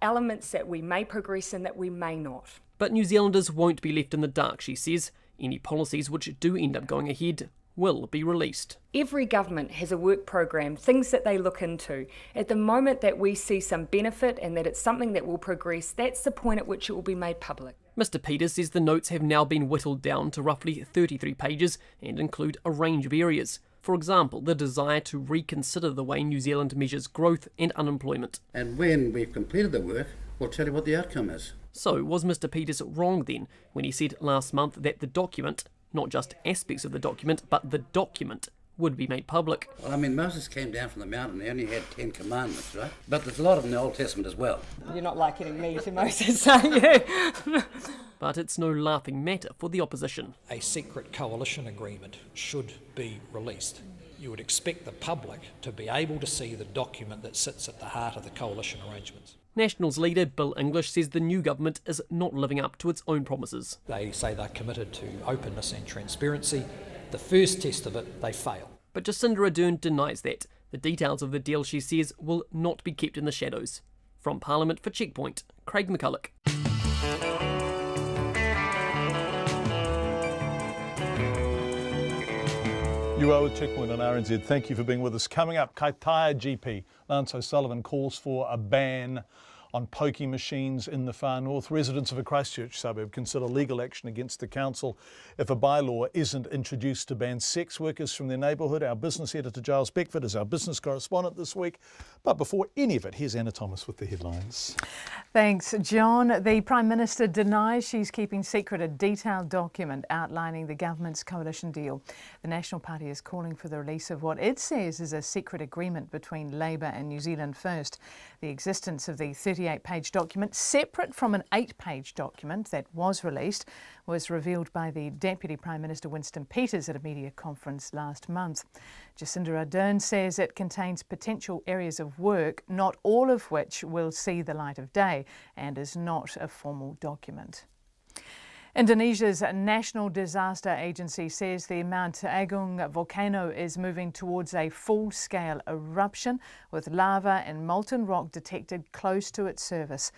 Speaker 29: elements that we may progress and that we may not.
Speaker 28: But New Zealanders won't be left in the dark, she says. Any policies which do end up going ahead will be released.
Speaker 29: Every government has a work program, things that they look into. At the moment that we see some benefit and that it's something that will progress, that's the point at which it will be made public.
Speaker 28: Mr Peters says the notes have now been whittled down to roughly 33 pages and include a range of areas. For example, the desire to reconsider the way New Zealand measures growth and unemployment.
Speaker 5: And when we've completed the work, we'll tell you what the outcome is.
Speaker 28: So, was Mr Peters wrong then when he said last month that the document, not just aspects of the document, but the document, would be made public?
Speaker 5: Well, I mean, Moses came down from the mountain, he only had 10 commandments, right? But there's a lot of them in the Old Testament as well.
Speaker 29: You're not likening me to Moses, are you?
Speaker 28: But it's no laughing matter for the opposition.
Speaker 13: A secret coalition agreement should be released. You would expect the public to be able to see the document that sits at the heart of the coalition arrangements.
Speaker 28: Nationals leader Bill English says the new government is not living up to its own promises.
Speaker 13: They say they're committed to openness and transparency. The first test of it, they fail.
Speaker 28: But Jacinda Ardern denies that. The details of the deal, she says, will not be kept in the shadows. From Parliament for Checkpoint, Craig McCulloch.
Speaker 4: You are with Checkpoint on RNZ. Thank you for being with us. Coming up, Kaitaia GP Lance O'Sullivan calls for a ban on pokie machines in the far north. Residents of a Christchurch suburb consider legal action against the council if a bylaw isn't introduced to ban sex workers from their neighbourhood. Our business editor Giles Beckford is our business correspondent this week. But before any of it, here's Anna Thomas with the headlines.
Speaker 15: Thanks, John. The Prime Minister denies she's keeping secret a detailed document outlining the government's coalition deal. The National Party is calling for the release of what it says is a secret agreement between Labour and New Zealand First. The existence of the 38-page document, separate from an 8-page document that was released, was revealed by the Deputy Prime Minister Winston Peters at a media conference last month. Jacinda Ardern says it contains potential areas of work, not all of which will see the light of day, and is not a formal document. Indonesia's National Disaster Agency says the Mount Agung volcano is moving towards a full-scale eruption, with lava and molten rock detected close to its surface.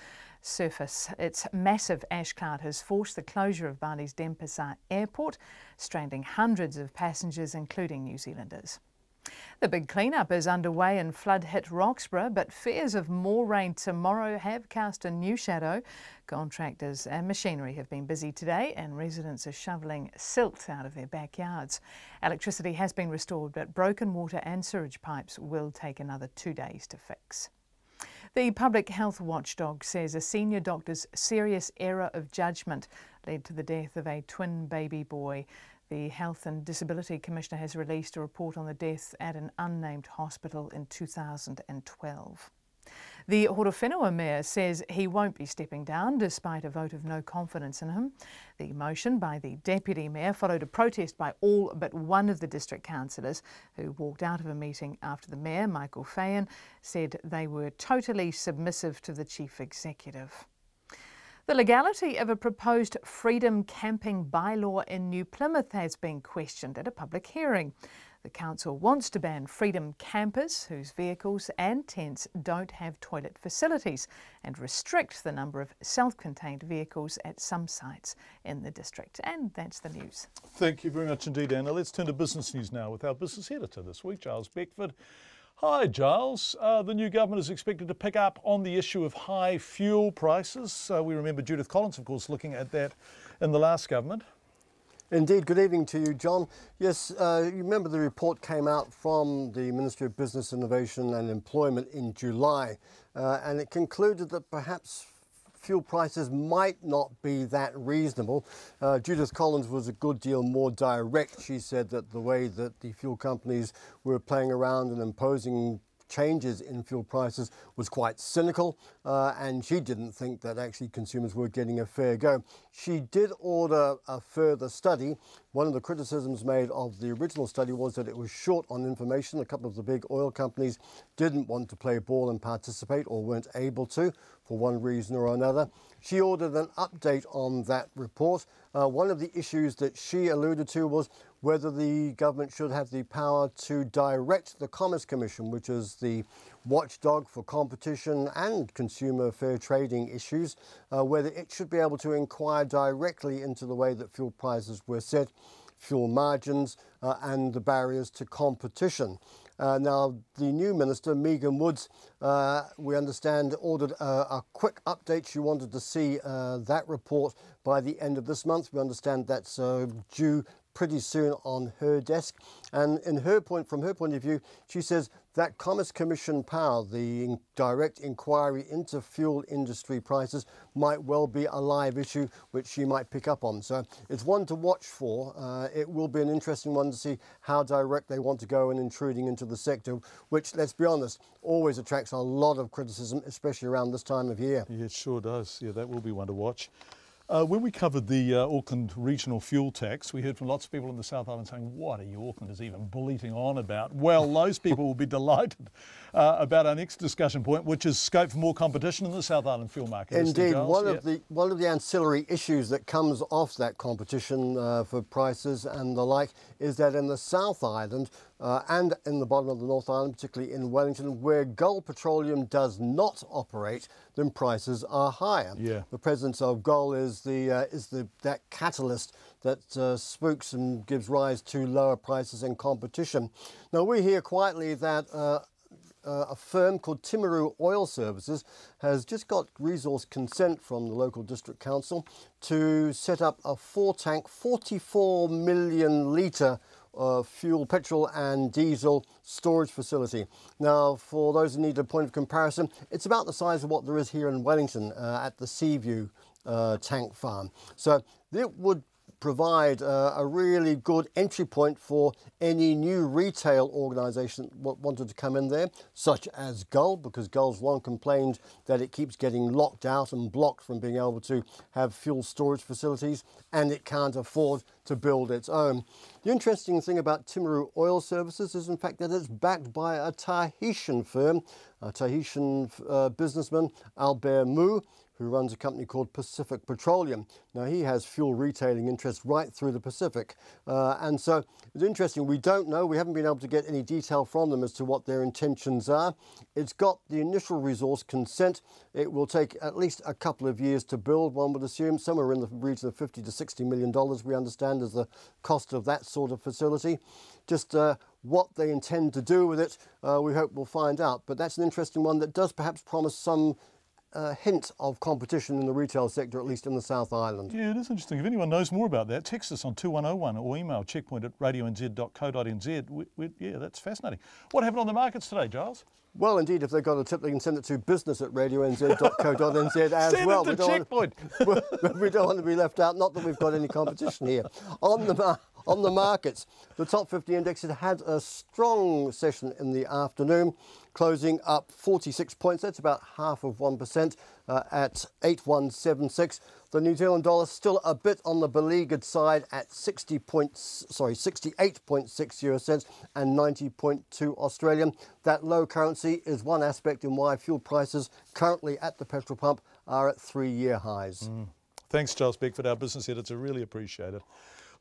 Speaker 15: Its massive ash cloud has forced the closure of Bali's Denpasar airport, stranding hundreds of passengers, including New Zealanders. The big clean-up is underway in flood-hit Roxburgh, but fears of more rain tomorrow have cast a new shadow. Contractors and machinery have been busy today, and residents are shovelling silt out of their backyards. Electricity has been restored, but broken water and sewage pipes will take another 2 days to fix. The public health watchdog says a senior doctor's serious error of judgment led to the death of a twin baby boy. The Health and Disability Commissioner has released a report on the death at an unnamed hospital in 2012. The Horowhenua Mayor says he won't be stepping down despite a vote of no confidence in him. The motion by the Deputy Mayor followed a protest by all but one of the district councillors, who walked out of a meeting after the Mayor, Michael Fayan, said they were totally submissive to the Chief Executive. The legality of a proposed freedom camping bylaw in New Plymouth has been questioned at a public hearing. The council wants to ban freedom campers whose vehicles and tents don't have toilet facilities, and restrict the number of self-contained vehicles at some sites in the district. And that's the news.
Speaker 4: Thank you very much indeed, Anna. Let's turn to business news now with our business editor this week, Giles Beckford. Hi, Giles. The new government is expected to pick up on the issue of high fuel prices. We remember Judith Collins, of course, looking at that in the last government.
Speaker 16: Indeed. Good evening to you, John. Yes, you remember the report came out from the Ministry of Business, Innovation and Employment in July, and it concluded that perhaps fuel prices might not be that reasonable. Judith Collins was a good deal more direct. She said that the way that the fuel companies were playing around and imposing changes in fuel prices was quite cynical, and she didn't think that actually consumers were getting a fair go. She did order a further study. One of the criticisms made of the original study was that it was short on information. A couple of the big oil companies didn't want to play ball and participate, or weren't able to for one reason or another. She ordered an update on that report. One of the issues that she alluded to was whether the government should have the power to direct the Commerce Commission, which is the watchdog for competition and consumer fair trading issues, whether it should be able to inquire directly into the way that fuel prices were set. fuel margins and the barriers to competition. Now, the new minister, Megan Woods, we understand, ordered a quick update. She wanted to see that report by the end of this month. We understand that's due pretty soon on her desk. And from her point of view, she says that Commerce Commission power, the direct inquiry into fuel industry prices, might well be a live issue which she might pick up on. So it's one to watch for. It will be an interesting one to see how direct they want to go in intruding into the sector, which, let's be honest, always attracts a lot of criticism, especially around this time of year.
Speaker 4: Yeah, it sure does. Yeah, that will be one to watch. When we covered the Auckland regional fuel tax, we heard from lots of people in the South Island saying, what are you Aucklanders even bleating on about? Well, those people will be delighted about our next discussion point, which is scope for more competition in the South Island fuel market.
Speaker 16: Indeed, one of the ancillary issues that comes off that competition for prices and the like is that in the South Island and in the bottom of the North Island, particularly in Wellington, where Gull Petroleum does not operate, then prices are higher.
Speaker 4: Yeah.
Speaker 16: The presence of Gull is that catalyst that spooks and gives rise to lower prices and competition. Now, we hear quietly that a firm called Timaru Oil Services has just got resource consent from the local district council to set up a 4-tank, 44 million litre fuel, petrol and diesel storage facility. Now, for those who need a point of comparison, it's about the size of what there is here in Wellington at the Seaview tank farm. So it would provide a really good entry point for any new retail organisation that wanted to come in there, such as Gull, because Gull's long complained that it keeps getting locked out and blocked from being able to have fuel storage facilities, and it can't afford to build its own. The interesting thing about Timaru Oil Services is, in fact, that it's backed by a Tahitian firm, a Tahitian businessman, Albert Mu, who runs a company called Pacific Petroleum. Now, he has fuel retailing interests right through the Pacific. And so it's interesting. We don't know. We haven't been able to get any detail from them as to what their intentions are. It's got the initial resource consent. It will take at least a couple of years to build, one would assume. Somewhere in the region of $50 to $60 million, we understand, is the cost of that sort of facility. Just what they intend to do with it, we hope we'll find out. But that's an interesting one that does perhaps promise some hint of competition in the retail sector, at least in the South Island.
Speaker 4: Yeah, it is interesting. If anyone knows more about that, text us on 2101 or email checkpoint@radionz.co.nz. Yeah, that's fascinating. What happened on the markets today, Giles?
Speaker 16: Well, indeed, if they've got a tip, they can send it to business@radionz.co.nz as well.
Speaker 4: Send it to Checkpoint.
Speaker 16: We don't want to be left out, not that we've got any competition here. On the markets, the top 50 index had a strong session in the afternoon, closing up 46 points. That's about 0.5% at 8176. The New Zealand dollar still a bit on the beleaguered side at 68.6 euro cents and 90.2 Australian. That low currency is one aspect in why fuel prices currently at the petrol pump are at 3-year highs.
Speaker 4: Thanks, Giles Beckford, our business editor. Really appreciate it.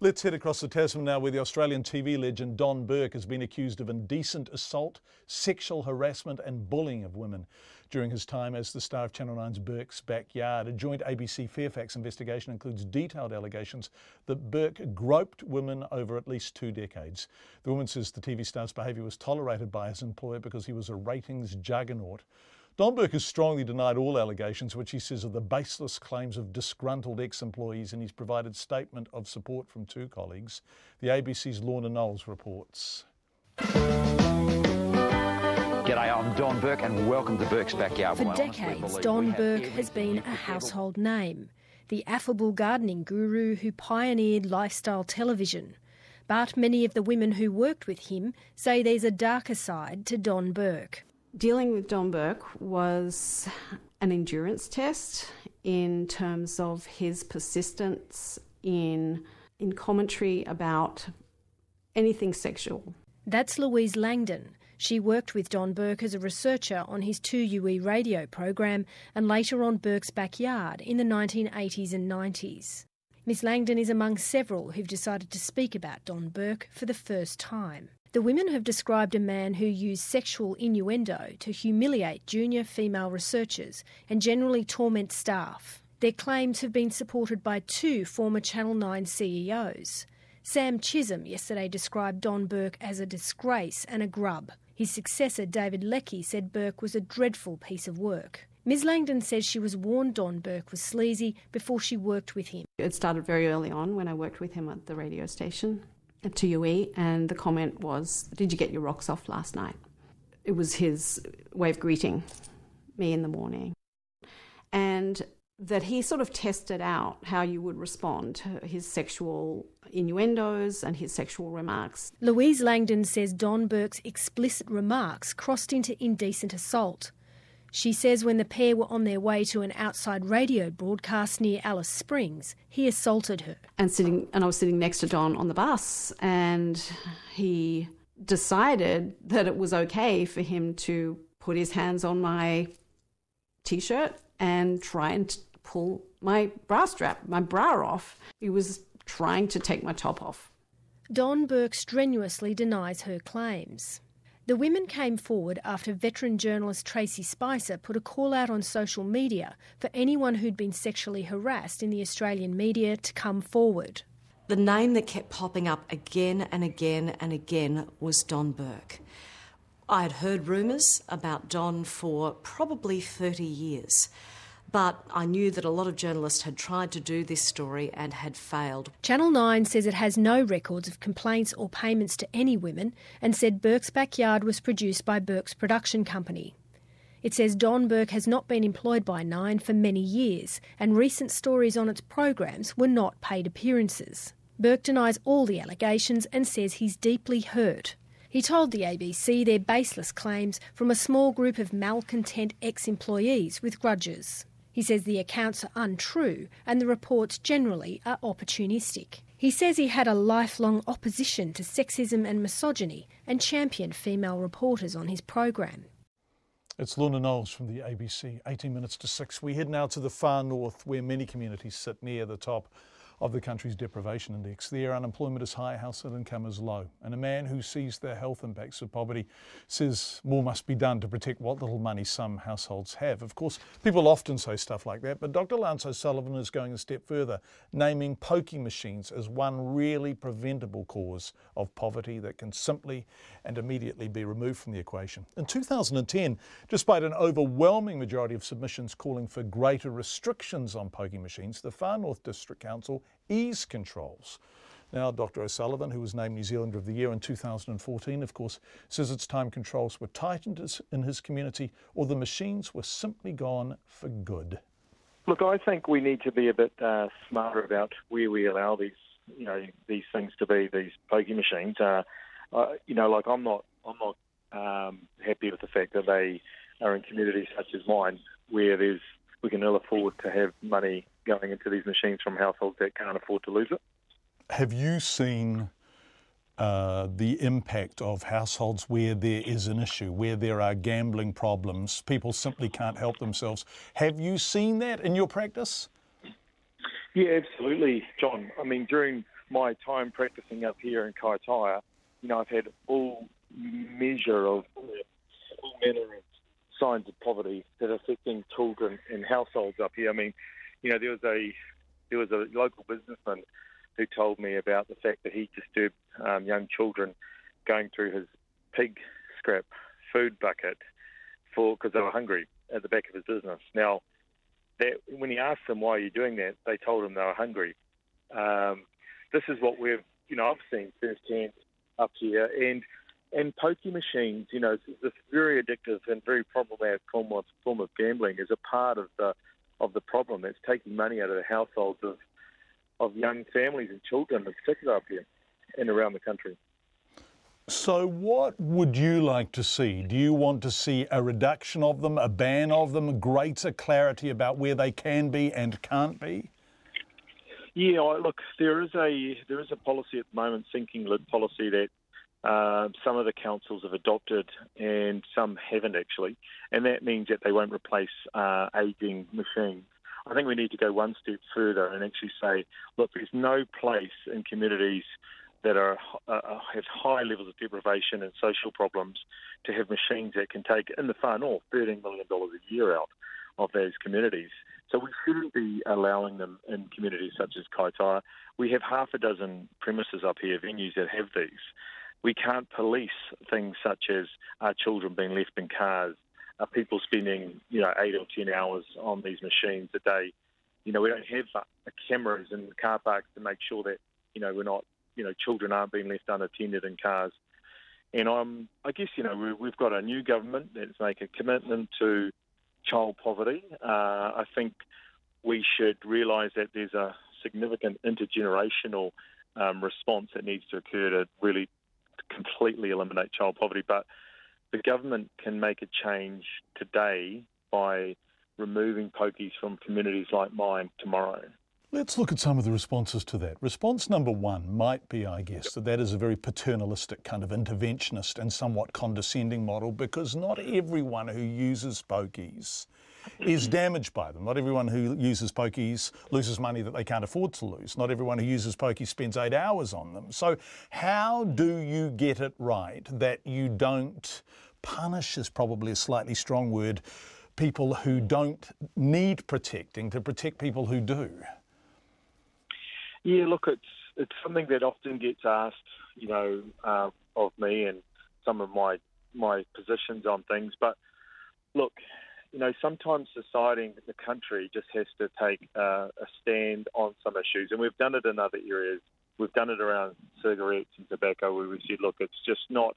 Speaker 4: Let's head across the Tasman now, where the Australian TV legend Don Burke has been accused of indecent assault, sexual harassment and bullying of women during his time as the star of Channel 9's Burke's Backyard. A joint ABC Fairfax investigation includes detailed allegations that Burke groped women over at least 2 decades. The woman says the TV star's behaviour was tolerated by his employer because he was a ratings juggernaut. Don Burke has strongly denied all allegations, which he says are the baseless claims of disgruntled ex-employees, and he's provided statement of support from 2 colleagues. The ABC's Lorna Knowles reports.
Speaker 17: G'day, I'm Don Burke and welcome to Burke's Backyard.
Speaker 10: For decades, Don Burke has been a household name, the affable gardening guru who pioneered lifestyle television. But many of the women who worked with him say there's a darker side to Don Burke.
Speaker 18: Dealing with Don Burke was an endurance test in terms of his persistence in commentary about anything sexual.
Speaker 10: That's Louise Langdon. She worked with Don Burke as a researcher on his 2UE radio program and later on Burke's Backyard in the 1980s and 90s. Miss Langdon is among several who've decided to speak about Don Burke for the first time. The women have described a man who used sexual innuendo to humiliate junior female researchers and generally torment staff. Their claims have been supported by 2 former Channel 9 CEOs.
Speaker 1: Sam Chisholm yesterday described Don Burke as a disgrace and a grub. His successor, David Leckie, said Burke was a dreadful piece of work. Ms Langdon says she was warned Don Burke was sleazy before she worked with him.
Speaker 18: It started very early on when I worked with him at the radio station at 2UE, and the comment was, "Did you get your rocks off last night?" It was his way of greeting me in the morning. And that he sort of tested out how you would respond to his sexual innuendos and his sexual remarks.
Speaker 1: Louise Langdon says Don Burke's explicit remarks crossed into indecent assault. She says when the pair were on their way to an outside radio broadcast near Alice Springs, he assaulted her.
Speaker 18: And I was sitting next to Don on the bus, and he decided that it was okay for him to put his hands on my T-shirt and try and pull my bra off. He was trying to take my top off.
Speaker 1: Don Burke strenuously denies her claims. The women came forward after veteran journalist Tracy Spicer put a call out on social media for anyone who'd been sexually harassed in the Australian media to come forward.
Speaker 2: The name that kept popping up again and again and again was Don Burke. I had heard rumours about Don for probably 30 years, but I knew that a lot of journalists had tried to do this story and had failed.
Speaker 1: Channel 9 says it has no records of complaints or payments to any women and said Burke's Backyard was produced by Burke's production company. It says Don Burke has not been employed by Nine for many years and recent stories on its programs were not paid appearances. Burke denies all the allegations and says he's deeply hurt. He told the ABC they're baseless claims from a small group of malcontent ex-employees with grudges. He says the accounts are untrue and the reports generally are opportunistic. He says he had a lifelong opposition to sexism and misogyny and championed female reporters on his program.
Speaker 4: It's Lorna Knowles from the ABC, 18 minutes to 6. We head now to the far north where many communities sit near the top of the country's deprivation index. There, unemployment is high, household income is low. And a man who sees the health impacts of poverty says more must be done to protect what little money some households have. Of course, people often say stuff like that, but Dr. Lance O'Sullivan is going a step further, naming pokie machines as one really preventable cause of poverty that can simply and immediately be removed from the equation. In 2010, despite an overwhelming majority of submissions calling for greater restrictions on pokie machines, the Far North District Council eased controls. Now, Dr. O'Sullivan, who was named New Zealander of the Year in 2014, of course, says it's time controls were tightened in his community or the machines were simply gone for good.
Speaker 19: Look, I think we need to be a bit smarter about where we allow these things to be, these pokie machines. I'm not happy with the fact that they are in communities such as mine, where we can ill afford to have money going into these machines from households that can't afford to lose it.
Speaker 4: Have you seen the impact of households where there is an issue, where there are gambling problems, people simply can't help themselves? Have you seen that in your practice?
Speaker 19: Yeah, absolutely, John. I mean, during my time practicing up here in Kaitaia, I've had all manner of signs of poverty that are affecting children and households up here. I mean, there was a local businessman who told me about the fact that he disturbed young children going through his pig scrap food bucket because they were hungry at the back of his business. Now, when he asked them, why are you doing that, they told him they were hungry. This is what I've seen firsthand up here. And pokie machines, this very addictive and very problematic form of gambling is a part of the problem. It's taking money out of the households of young families and children in particular up here and around the country.
Speaker 4: So what would you like to see? Do you want to see a reduction of them, a ban of them, greater clarity about where they can be and can't be?
Speaker 19: Yeah, look, there is a policy at the moment, sinking lid policy, that some of the councils have adopted and some haven't actually, and that means that they won't replace ageing machines. I think we need to go one step further and actually say, look, there's no place in communities that have high levels of deprivation and social problems to have machines that can take, in the far north, $13 million a year out. of those communities. So we shouldn't be allowing them in communities such as Kaitaia. We have half a dozen premises up here, venues that have these. We can't police things such as are children being left in cars, are people spending 8 or 10 hours on these machines a day. We don't have cameras in the car parks to make sure that we're not children aren't being left unattended in cars. And I guess we've got a new government that's making a commitment to child poverty. I think we should realise that there's a significant intergenerational response that needs to occur to really completely eliminate child poverty. But the government can make a change today by removing pokies from communities like mine tomorrow.
Speaker 4: Let's look at some of the responses to that. Response number one might be, I guess, that is a very paternalistic kind of interventionist and somewhat condescending model, because not everyone who uses pokies is damaged by them. Not everyone who uses pokies loses money that they can't afford to lose. Not everyone who uses pokies spends 8 hours on them. So how do you get it right that you don't punish, is probably a slightly strong word, people who don't need protecting to protect people who do?
Speaker 19: Yeah, look, it's something that often gets asked, of me and some of my positions on things. But look, sometimes society, the country, just has to take a stand on some issues, and we've done it in other areas. We've done it around cigarettes and tobacco, where we said, look, it's just not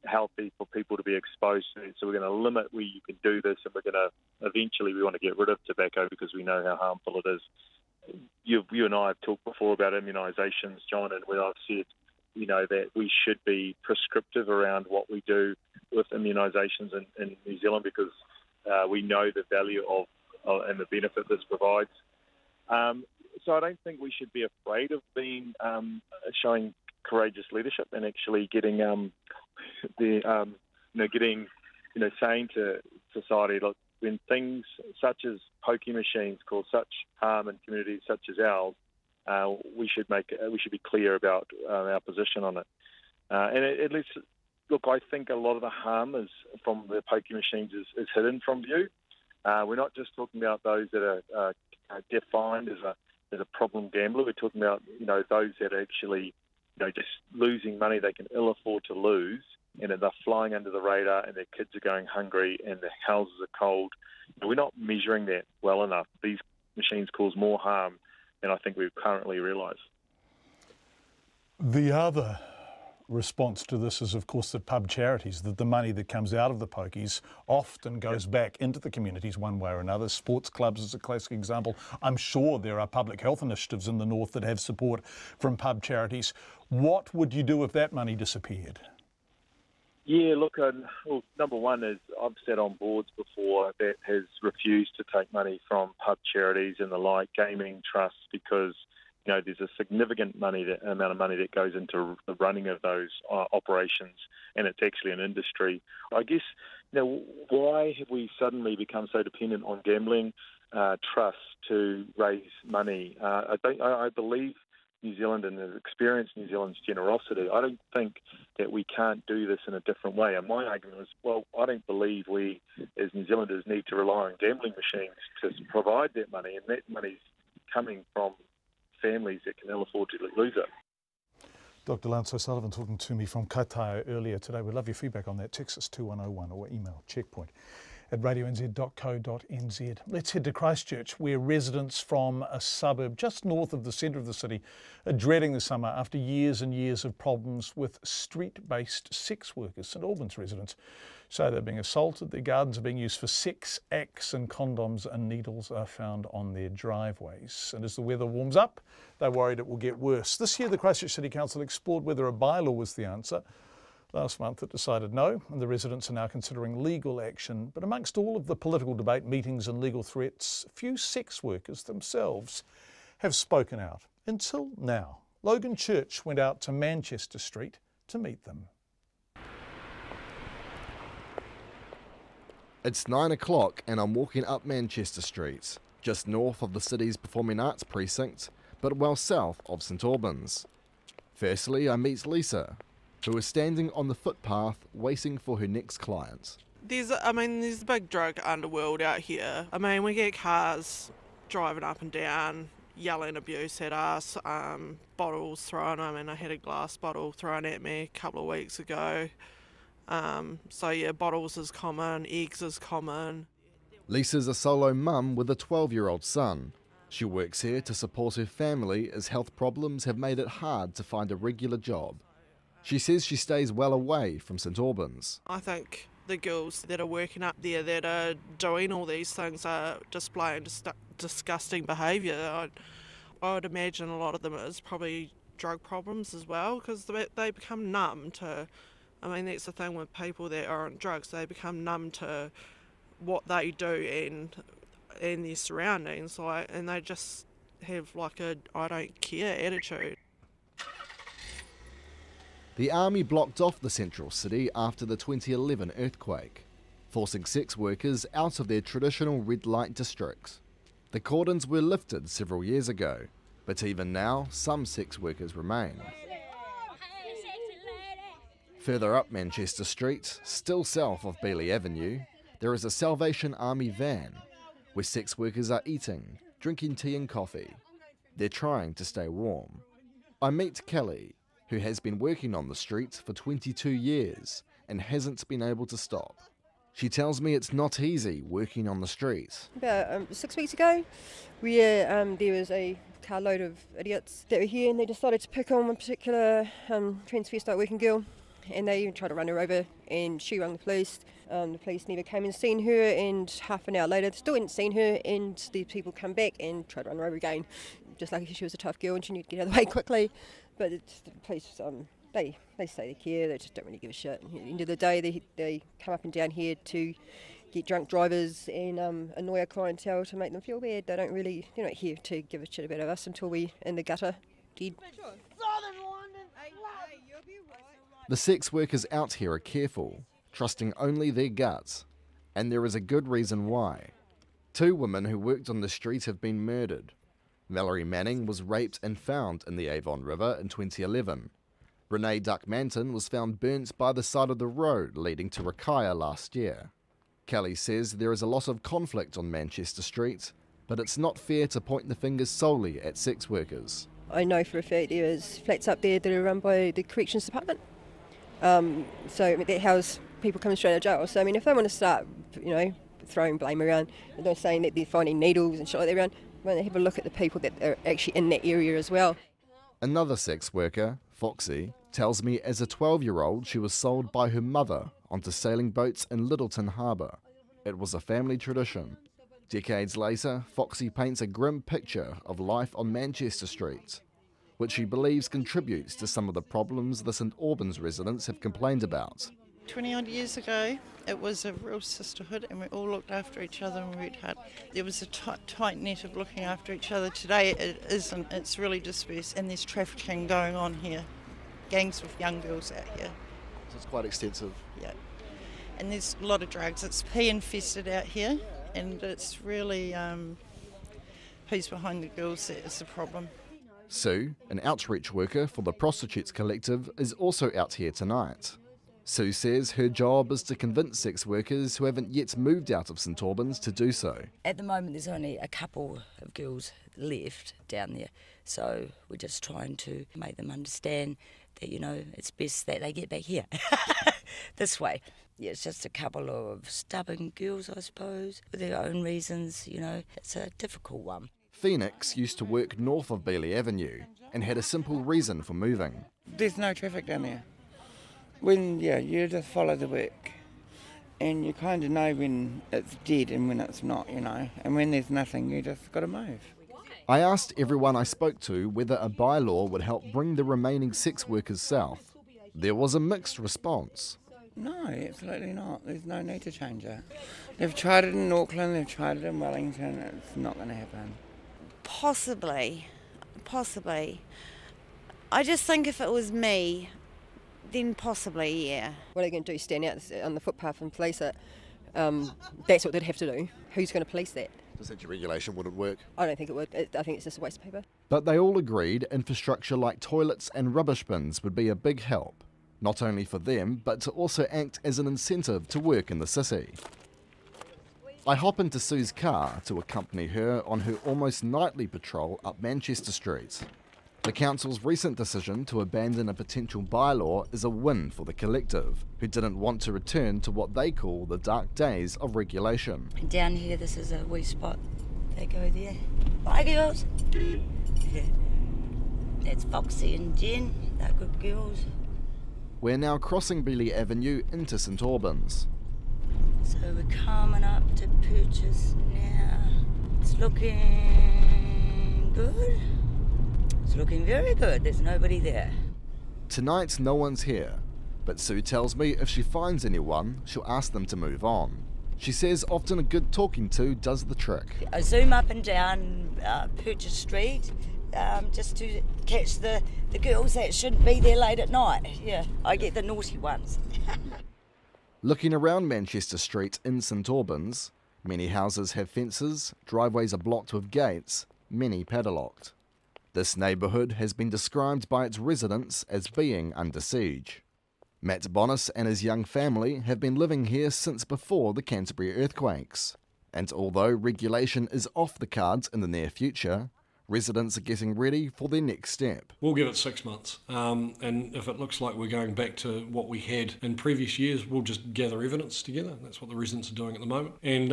Speaker 19: healthy for people to be exposed to it, so we're going to limit where you can do this, and we want to get rid of tobacco because we know how harmful it is. You and I have talked before about immunisations, John, and where I've said, that we should be prescriptive around what we do with immunisations in New Zealand, because we know the value of and the benefit this provides. So I don't think we should be afraid of showing courageous leadership and actually getting saying to society, look, when things such as pokey machines cause such harm in communities such as ours, we should be clear about our position on it. And at least, look, I think a lot of the harm is from the pokey machines is hidden from view. We're not just talking about those that are defined as a problem gambler. We're talking about those that are actually just losing money they can ill afford to lose, and they're flying under the radar, and their kids are going hungry, and their houses are cold. We're not measuring that well enough. These machines cause more harm than I think we currently realise.
Speaker 4: The other response to this is, of course, that pub charities, that the money that comes out of the pokies often goes back into the communities one way or another. Sports clubs is a classic example. I'm sure there are public health initiatives in the north that have support from pub charities. What would you do if that money disappeared?
Speaker 19: Yeah, look, well, number one is I've sat on boards before that has refused to take money from pub charities and the like, gaming trusts, because there's a significant amount of money that goes into the running of those operations, and it's actually an industry. I guess, why have we suddenly become so dependent on gambling trusts to raise money? I believe New Zealand and has experienced New Zealand's generosity. I don't think that we can't do this in a different way. And my argument is, well, I don't believe we as New Zealanders need to rely on gambling machines to provide that money, and that money's coming from families that can ill afford to lose it.
Speaker 4: Dr. Lance O'Sullivan talking to me from Kaitaia earlier today. We'd love your feedback on that. Text us 2101 or email checkpoint@radionz.co.nz. Let's head to Christchurch, where residents from a suburb just north of the centre of the city are dreading the summer after years and years of problems with street-based sex workers. St Albans residents say they're being assaulted, their gardens are being used for sex acts, and condoms and needles are found on their driveways. And as the weather warms up, they're worried it will get worse. This year, the Christchurch City Council explored whether a bylaw was the answer. Last month it decided no, and the residents are now considering legal action. But amongst all of the political debate, meetings and legal threats, few sex workers themselves have spoken out. Until now. Logan Church went out to Manchester Street to meet them.
Speaker 3: It's 9 o'clock and I'm walking up Manchester Street, just north of the city's performing arts precinct, but well south of St Albans. Firstly, I meet Lisa, who is standing on the footpath waiting for her next client.
Speaker 7: There's a big drug underworld out here. I mean, we get cars driving up and down, yelling abuse at us, bottles thrown. I mean, I had a glass bottle thrown at me a couple of weeks ago. So yeah, bottles is common, eggs is common.
Speaker 3: Lisa's a solo mum with a 12-year-old son. She works here to support her family as health problems have made it hard to find a regular job. She says she stays well away from St Albans.
Speaker 7: I think the girls that are working up there that are doing all these things are displaying disgusting behaviour. I would imagine a lot of them is probably drug problems as well, because they become numb to, I mean, that's the thing with people that are on drugs, they become numb to what they do and their surroundings, and they just have like a I don't care attitude.
Speaker 3: The army blocked off the central city after the 2011 earthquake, forcing sex workers out of their traditional red light districts. The cordons were lifted several years ago, but even now some sex workers remain. Further up Manchester Street, still south of Bali Avenue, there is a Salvation Army van where sex workers are eating, drinking tea and coffee. They're trying to stay warm. I meet Kelly, who has been working on the street for 22 years and hasn't been able to stop. She tells me it's not easy working on the street.
Speaker 8: About 6 weeks ago, there was a carload of idiots that were here, and they decided to pick on one particular transvestite working girl, and they even tried to run her over, and she rang the police. The police never came and seen her, and half an hour later they still hadn't seen her, and the people come back and tried to run her over again, just like she was a tough girl and she needed to get out of the way quickly. But the police, they say they care, they just don't really give a shit. At the end of the day, they come up and down here to get drunk drivers and annoy our clientele to make them feel bad. They're not here to give a shit about us until we're in the gutter, dead.
Speaker 3: The sex workers out here are careful, trusting only their guts, and there is a good reason why. 2 women who worked on the street have been murdered. Valerie Manning was raped and found in the Avon River in 2011. Renee Duck-Manton was found burnt by the side of the road leading to Rakaya last year. Kelly says there is a lot of conflict on Manchester Street, but it's not fair to point the fingers solely at sex workers.
Speaker 8: I know for a fact there is flats up there that are run by the corrections department. So that house people coming straight out of jail. So if they want to start, throwing blame around, and they're saying that they're finding needles and shit like that around, well, they have a look at the people that are actually in that area as well.
Speaker 3: Another sex worker, Foxy, tells me as a 12-year-old she was sold by her mother onto sailing boats in Littleton Harbour. It was a family tradition. Decades later, Foxy paints a grim picture of life on Manchester Street, which she believes contributes to some of the problems the St Albans residents have complained about.
Speaker 20: 20-odd years ago, it was a real sisterhood, and we all looked after each other and worked hard. There was a tight net of looking after each other. Today it isn't. It's really dispersed, and there's trafficking going on here. Gangs with young girls out here.
Speaker 3: So it's quite extensive.
Speaker 20: Yeah. And there's a lot of drugs. It's pea infested out here, and it's really who's behind the girls that is the problem.
Speaker 3: Sue, an outreach worker for the Prostitutes Collective, is also out here tonight. Sue says her job is to convince sex workers who haven't yet moved out of St Albans to do so.
Speaker 21: At the moment there's only a couple of girls left down there, so we're just trying to make them understand that, it's best that they get back here, this way. Yeah, it's just a couple of stubborn girls, I suppose, for their own reasons, it's a difficult one.
Speaker 3: Phoenix used to work north of Bali Avenue and had a simple reason for moving.
Speaker 22: There's no traffic down there. You just follow the work, and you kind of know when it's dead and when it's not, and when there's nothing, you just got to move.
Speaker 3: I asked everyone I spoke to whether a bylaw would help bring the remaining sex workers south. There was a mixed response.
Speaker 22: No, absolutely not. There's no need to change it. They've tried it in Auckland, they've tried it in Wellington, it's not going to happen.
Speaker 23: Possibly. I just think if it was me, then possibly, yeah.
Speaker 8: What are they going to do, stand out on the footpath and police it? That's what they'd have to do. Who's going to police that?
Speaker 3: Such a regulation wouldn't work.
Speaker 8: I don't think it would. I think it's just a waste of paper.
Speaker 3: But they all agreed infrastructure like toilets and rubbish bins would be a big help. not only for them, but to also act as an incentive to work in the city. I hop into Sue's car to accompany her on her almost nightly patrol up Manchester Street. The council's recent decision to abandon a potential bylaw is a win for the collective, who didn't want to return to what they call the dark days of regulation.
Speaker 21: Down here, this is a wee spot. They go there. Bye, girls. That's Foxy and Jen. They're good girls.
Speaker 3: We're now crossing Bali Avenue into St Albans.
Speaker 21: So we're coming up to Purchase now. It's looking good. It's looking very good. There's nobody there.
Speaker 3: Tonight, no one's here, but Sue tells me if she finds anyone, she'll ask them to move on. She says often a good talking to does the trick.
Speaker 21: I zoom up and down Purchase Street just to catch the girls that shouldn't be there late at night. Yeah, I get the naughty ones.
Speaker 3: Looking around Manchester Street in St Albans, many houses have fences, driveways are blocked with gates, many padlocked. This neighbourhood has been described by its residents as being under siege. Matt Bonis and his young family have been living here since before the Canterbury earthquakes. And although regulation is off the cards in the near future, residents are getting ready for their next step.
Speaker 6: We'll give it 6 months, and if it looks like we're going back to what we had in previous years, we'll just gather evidence together. That's what the residents are doing at the moment, and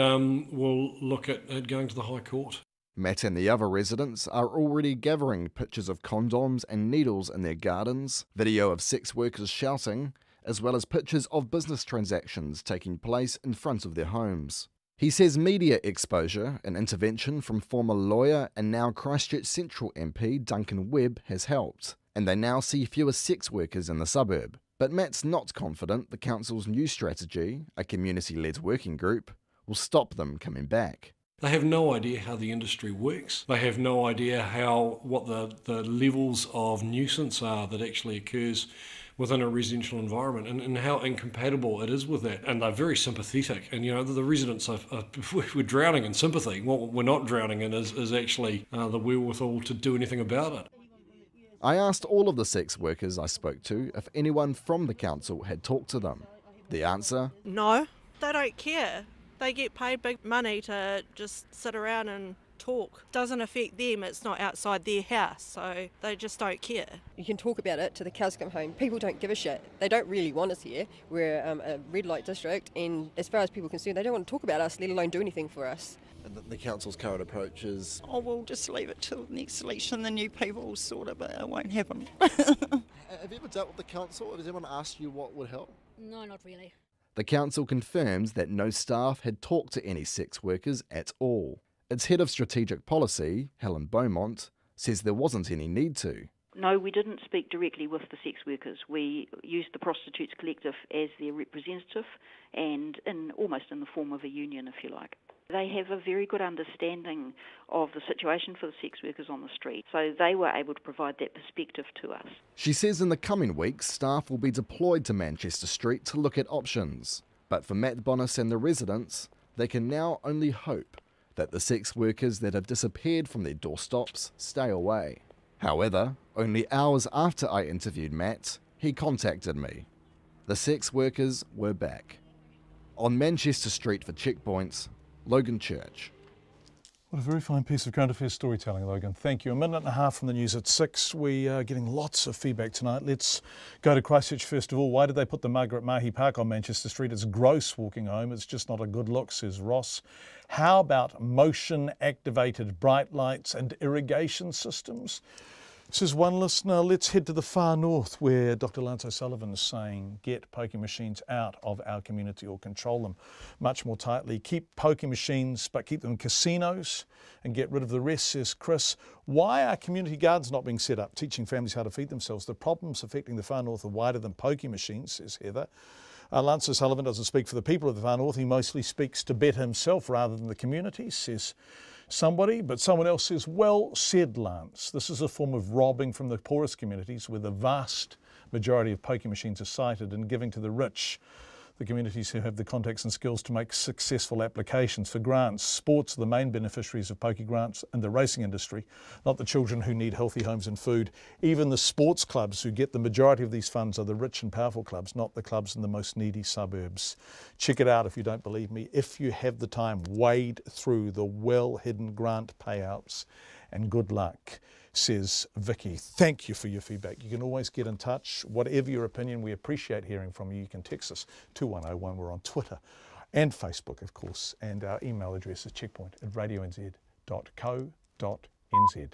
Speaker 6: we'll look at going to the High Court.
Speaker 3: Matt and the other residents are already gathering pictures of condoms and needles in their gardens, video of sex workers shouting, as well as pictures of business transactions taking place in front of their homes. He says media exposure and intervention from former lawyer and now Christchurch Central MP Duncan Webb has helped, and they now see fewer sex workers in the suburb. But Matt's not confident the council's new strategy, a community-led working group, will stop them coming back.
Speaker 6: They have no idea how the industry works. They have no idea what the levels of nuisance are that actually occurs within a residential environment, and how incompatible it is with that. And they're very sympathetic. And the residents we're drowning in sympathy. What we're not drowning in is actually the wherewithal to do anything about it.
Speaker 3: I asked all of the sex workers I spoke to if anyone from the council had talked to them. The answer?
Speaker 7: No, they don't care. They get paid big money to just sit around and talk. Doesn't affect them, it's not outside their house, so they just don't care.
Speaker 8: You can talk about it till the cows come home. People don't give a shit. They don't really want us here. We're a red light district, and as far as people are concerned, they don't want to talk about us, let alone do anything for us.
Speaker 9: And the council's current approach is?
Speaker 20: Oh, we'll just leave it till the next election. The new people will sort it, but it won't happen.
Speaker 9: Have you ever dealt with the council? Has anyone asked you what would help?
Speaker 11: No, not really.
Speaker 3: The council confirms that no staff had talked to any sex workers at all. Its head of strategic policy, Helen Beaumont, says there wasn't any need to.
Speaker 12: No, we didn't speak directly with the sex workers. We used the Prostitutes Collective as their representative and almost in the form of a union, if you like. They have a very good understanding of the situation for the sex workers on the street, so they were able to provide that perspective to us.
Speaker 3: She says in the coming weeks, staff will be deployed to Manchester Street to look at options. But for Matt Bonis and the residents, they can now only hope that the sex workers that have disappeared from their doorstops stay away. However, only hours after I interviewed Matt, he contacted me. The sex workers were back. On Manchester Street for Checkpoints, Logan Church.
Speaker 4: What a very fine piece of current affairs storytelling, Logan. Thank you. A minute and a half from the news at 6. We are getting lots of feedback tonight. Let's go to Christchurch first of all. Why did they put the Margaret Mahi Park on Manchester Street? It's gross walking home. It's just not a good look, says Ross. How about motion-activated bright lights and irrigation systems? Says one listener. Let's head to the far north where Dr. Lance O'Sullivan is saying get pokie machines out of our community or control them much more tightly. Keep pokie machines but keep them in casinos and get rid of the rest, says Chris. Why are community gardens not being set up, teaching families how to feed themselves? The problems affecting the far north are wider than pokie machines, says Heather. Lance O'Sullivan doesn't speak for the people of the far north. He mostly speaks to better himself rather than the community, says somebody, but someone else says, well said, Lance. This is a form of robbing from the poorest communities where the vast majority of pokie machines are sited and giving to the rich. the communities who have the contacts and skills to make successful applications for grants. Sports are the main beneficiaries of pokie grants in the racing industry, not the children who need healthy homes and food. Even the sports clubs who get the majority of these funds are the rich and powerful clubs, not the clubs in the most needy suburbs. Check it out if you don't believe me. If you have the time, wade through the well-hidden grant payouts, and good luck, says Vicky. Thank you for your feedback. You can always get in touch. Whatever your opinion, we appreciate hearing from you. You can text us 2101. We're on Twitter and Facebook, of course, and our email address is checkpoint@radionz.co.nz.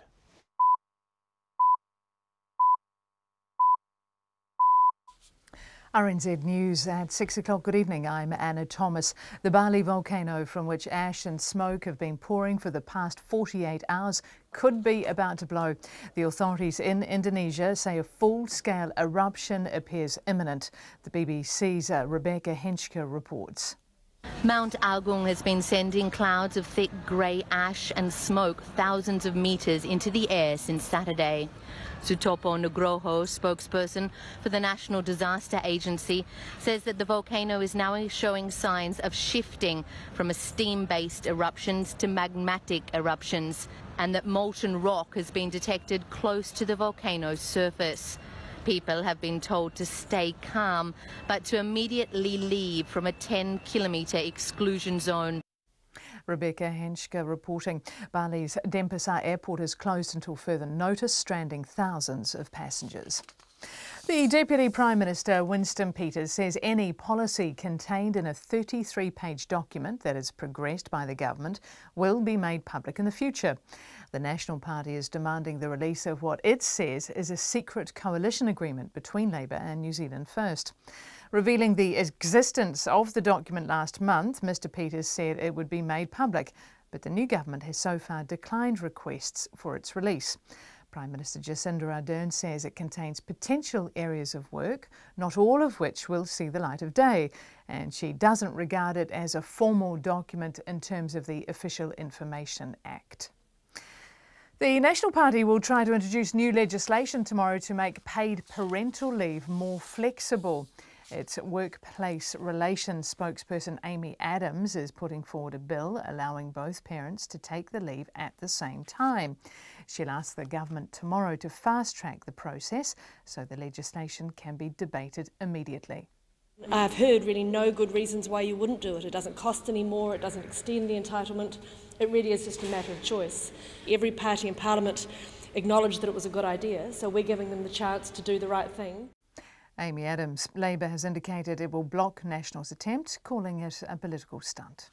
Speaker 15: RNZ News at 6 o'clock. Good evening, I'm Anna Thomas. The Bali volcano, from which ash and smoke have been pouring for the past 48 hours, could be about to blow. The authorities in Indonesia say a full-scale eruption appears imminent. The BBC's Rebecca Henschke reports.
Speaker 5: Mount Agung has been sending clouds of thick grey ash and smoke thousands of metres into the air since Saturday. Sutopo Nugroho, spokesperson for the National Disaster Agency, says that the volcano is now showing signs of shifting from steam-based eruptions to magmatic eruptions, and that molten rock has been detected close to the volcano's surface. People have been told to stay calm, but to immediately leave from a 10-kilometre exclusion zone.
Speaker 15: Rebecca Henschke reporting. Bali's Denpasar airport is closed until further notice, stranding thousands of passengers. The Deputy Prime Minister, Winston Peters, says any policy contained in a 33-page document that is progressed by the government will be made public in the future. The National Party is demanding the release of what it says is a secret coalition agreement between Labour and New Zealand First. Revealing the existence of the document last month, Mr Peters said it would be made public, but the new government has so far declined requests for its release. Prime Minister Jacinda Ardern says it contains potential areas of work, not all of which will see the light of day, and she doesn't regard it as a formal document in terms of the Official Information Act. The National Party will try to introduce new legislation tomorrow to make paid parental leave more flexible. Its workplace relations spokesperson Amy Adams is putting forward a bill allowing both parents to take the leave at the same time. She'll ask the government tomorrow to fast-track the process so the legislation can be debated immediately.
Speaker 11: I've heard really no good reasons why you wouldn't do it. It doesn't cost any more, it doesn't extend the entitlement. It really is just a matter of choice. Every party in Parliament acknowledged that it was a good idea, so we're giving them the chance to do the right thing.
Speaker 15: Amy Adams. Labour has indicated it will block National's attempt, calling it a political stunt.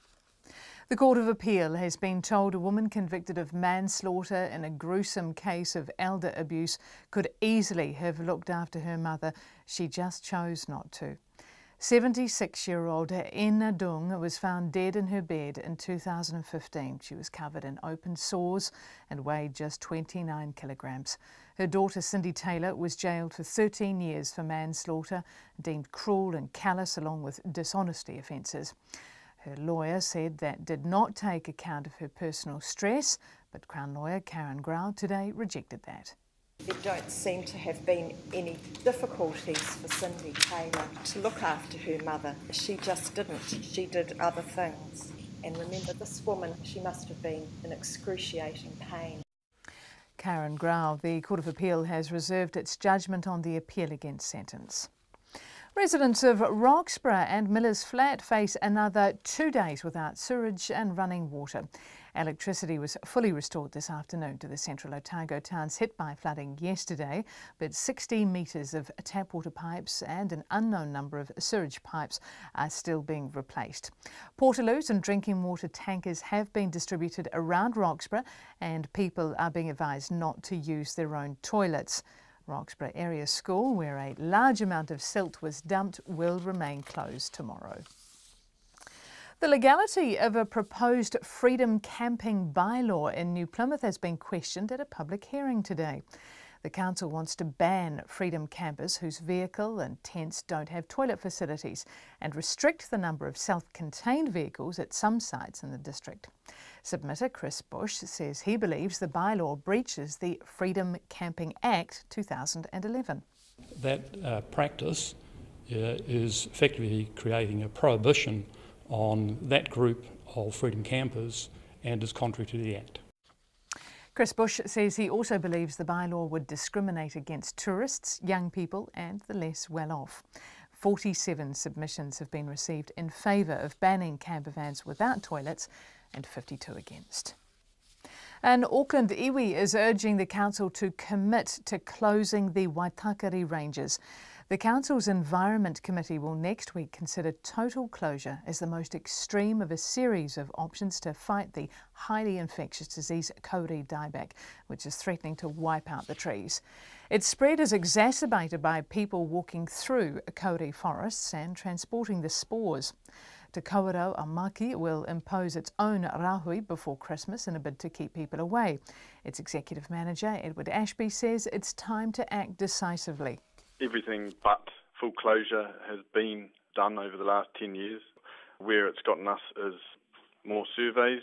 Speaker 15: The Court of Appeal has been told a woman convicted of manslaughter in a gruesome case of elder abuse could easily have looked after her mother. She just chose not to. 76-year-old Ina Dung was found dead in her bed in 2015. She was covered in open sores and weighed just 29 kilograms. Her daughter Cindy Taylor was jailed for 13 years for manslaughter, deemed cruel and callous along with dishonesty offences. Her lawyer said that did not take account of her personal stress, but Crown lawyer Karen Grau today rejected that.
Speaker 13: There don't seem to have been any difficulties for Cindy Taylor to look after her mother. She just didn't. She did other things. And remember, this woman, she must have been in excruciating pain.
Speaker 15: Karen Grau. The Court of Appeal has reserved its judgment on the appeal against sentence. Residents of Roxburgh and Miller's Flat face another 2 days without sewage and running water. Electricity was fully restored this afternoon to the central Otago towns hit by flooding yesterday, but 60 metres of tap water pipes and an unknown number of sewage pipes are still being replaced. Portaloos and drinking water tankers have been distributed around Roxburgh, and people are being advised not to use their own toilets. Roxburgh Area School, where a large amount of silt was dumped, will remain closed tomorrow. The legality of a proposed freedom camping bylaw in New Plymouth has been questioned at a public hearing today. The council wants to ban freedom campers whose vehicle and tents don't have toilet facilities and restrict the number of self-contained vehicles at some sites in the district. Submitter Chris Bush says he believes the bylaw breaches the Freedom Camping Act 2011.
Speaker 14: That practice is effectively creating a prohibition on that group of freedom campers and is contrary to the Act.
Speaker 15: Chris Bush says he also believes the bylaw would discriminate against tourists, young people and the less well-off. 47 submissions have been received in favour of banning camper vans without toilets and 52 against. And Auckland iwi is urging the council to commit to closing the Waitakere ranges. The council's Environment Committee will next week consider total closure as the most extreme of a series of options to fight the highly infectious disease kauri dieback, which is threatening to wipe out the trees. Its spread is exacerbated by people walking through kauri forests and transporting the spores. Te Kawerau Amaki will impose its own rahui before Christmas in a bid to keep people away. Its executive manager, Edward Ashby, says it's time to act decisively.
Speaker 16: Everything but full closure has been done over the last 10 years. Where it's gotten us is more surveys,